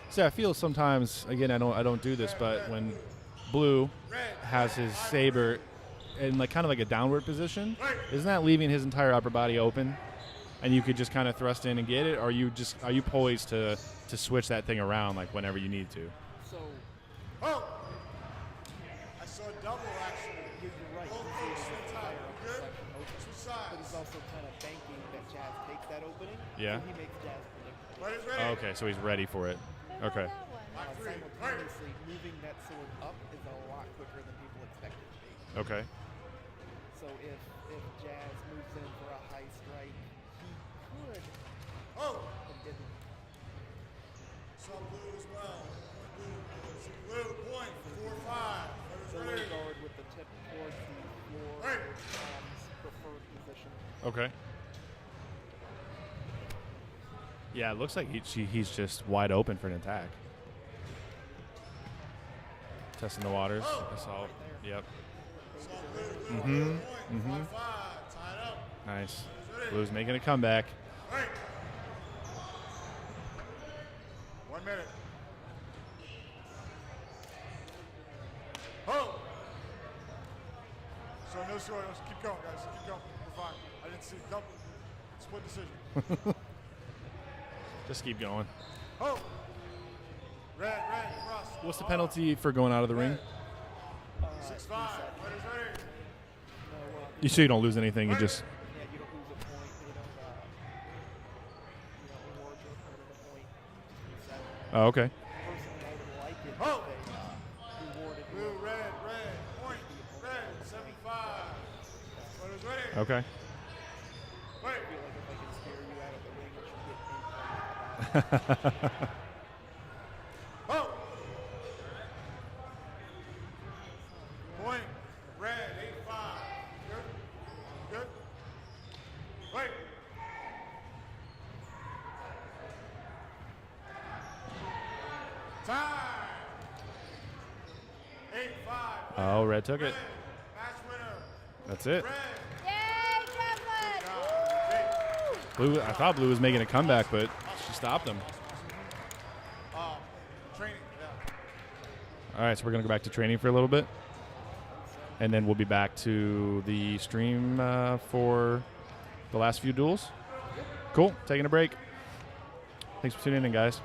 Speaker 2: See, I feel sometimes, again, I don't do this, but when blue has his saber in like kind of like a downward position, isn't that leaving his entire upper body open, and you could just kind of thrust in and get it, or are you poised to switch that thing around like whenever you need to?
Speaker 3: So
Speaker 1: I saw a double actually.
Speaker 3: you're right.
Speaker 1: Hold
Speaker 3: He's
Speaker 1: close to
Speaker 3: leaving
Speaker 1: the top.
Speaker 3: his entire upper
Speaker 1: Good.
Speaker 3: section open.
Speaker 1: Switch
Speaker 3: But he's
Speaker 1: sides.
Speaker 3: also kind of banking that Jazz takes that opening.
Speaker 2: Yeah.
Speaker 3: So he makes Jazz predictable.
Speaker 1: Fighters ready.
Speaker 2: Oh, okay, so he's ready for it.
Speaker 4: Who
Speaker 2: Okay.
Speaker 4: knows that one?
Speaker 1: Lock 3.
Speaker 3: Simultaneously, moving that sword up is a lot quicker than people expect it to be.
Speaker 2: Okay.
Speaker 3: So if Jazz moves in for a high strike, he could and didn't.
Speaker 1: Saw blue as well. Blue, point. 4, 5. Fighters
Speaker 3: So
Speaker 1: ready.
Speaker 3: guard with the tip towards the floor,
Speaker 1: Right.
Speaker 3: preferred position.
Speaker 2: Okay. Yeah, it looks like he's just wide open for an attack. Testing the waters. I saw. Yep.
Speaker 1: Saw blue.
Speaker 2: Mhm.
Speaker 1: Point. 5, 5. Tied up.
Speaker 2: Nice. Blue's making a comeback.
Speaker 1: Right. 1 minute. So no score. Keep going, guys. Keep going. We're fine. I didn't see double. Split decision.
Speaker 2: Just keep going.
Speaker 1: Red, cross.
Speaker 2: What's the penalty for going out of the ring?
Speaker 1: 6, 5.
Speaker 3: Reset.
Speaker 1: Fighters ready.
Speaker 3: No,
Speaker 2: You so you don't lose anything. You just
Speaker 3: yeah, you don't lose a point. They don't, award your opponent a point. Just reset.
Speaker 2: Oh, okay.
Speaker 3: Personally, I would like it if they rewarded
Speaker 1: Blue,
Speaker 3: you.
Speaker 1: red. Point. Red. 75. Fighters ready.
Speaker 2: Okay.
Speaker 1: Wait.
Speaker 3: I feel like if I can scare you out of the ring, it should get paid for that.
Speaker 1: Point. Red. 8, 5. Good. Wait. Time. 8, 5.
Speaker 2: Oh, red took it.
Speaker 1: Match winner.
Speaker 2: That's it.
Speaker 1: Red.
Speaker 4: Yay, Devlin!
Speaker 2: Blue. I thought Blue was making a comeback, but she stopped him.
Speaker 1: Training. Yeah.
Speaker 2: All right, so we're gonna go back to training for a little bit, and then we'll be back to the stream for the last few duels. Cool. Taking a break. Thanks for tuning in, guys.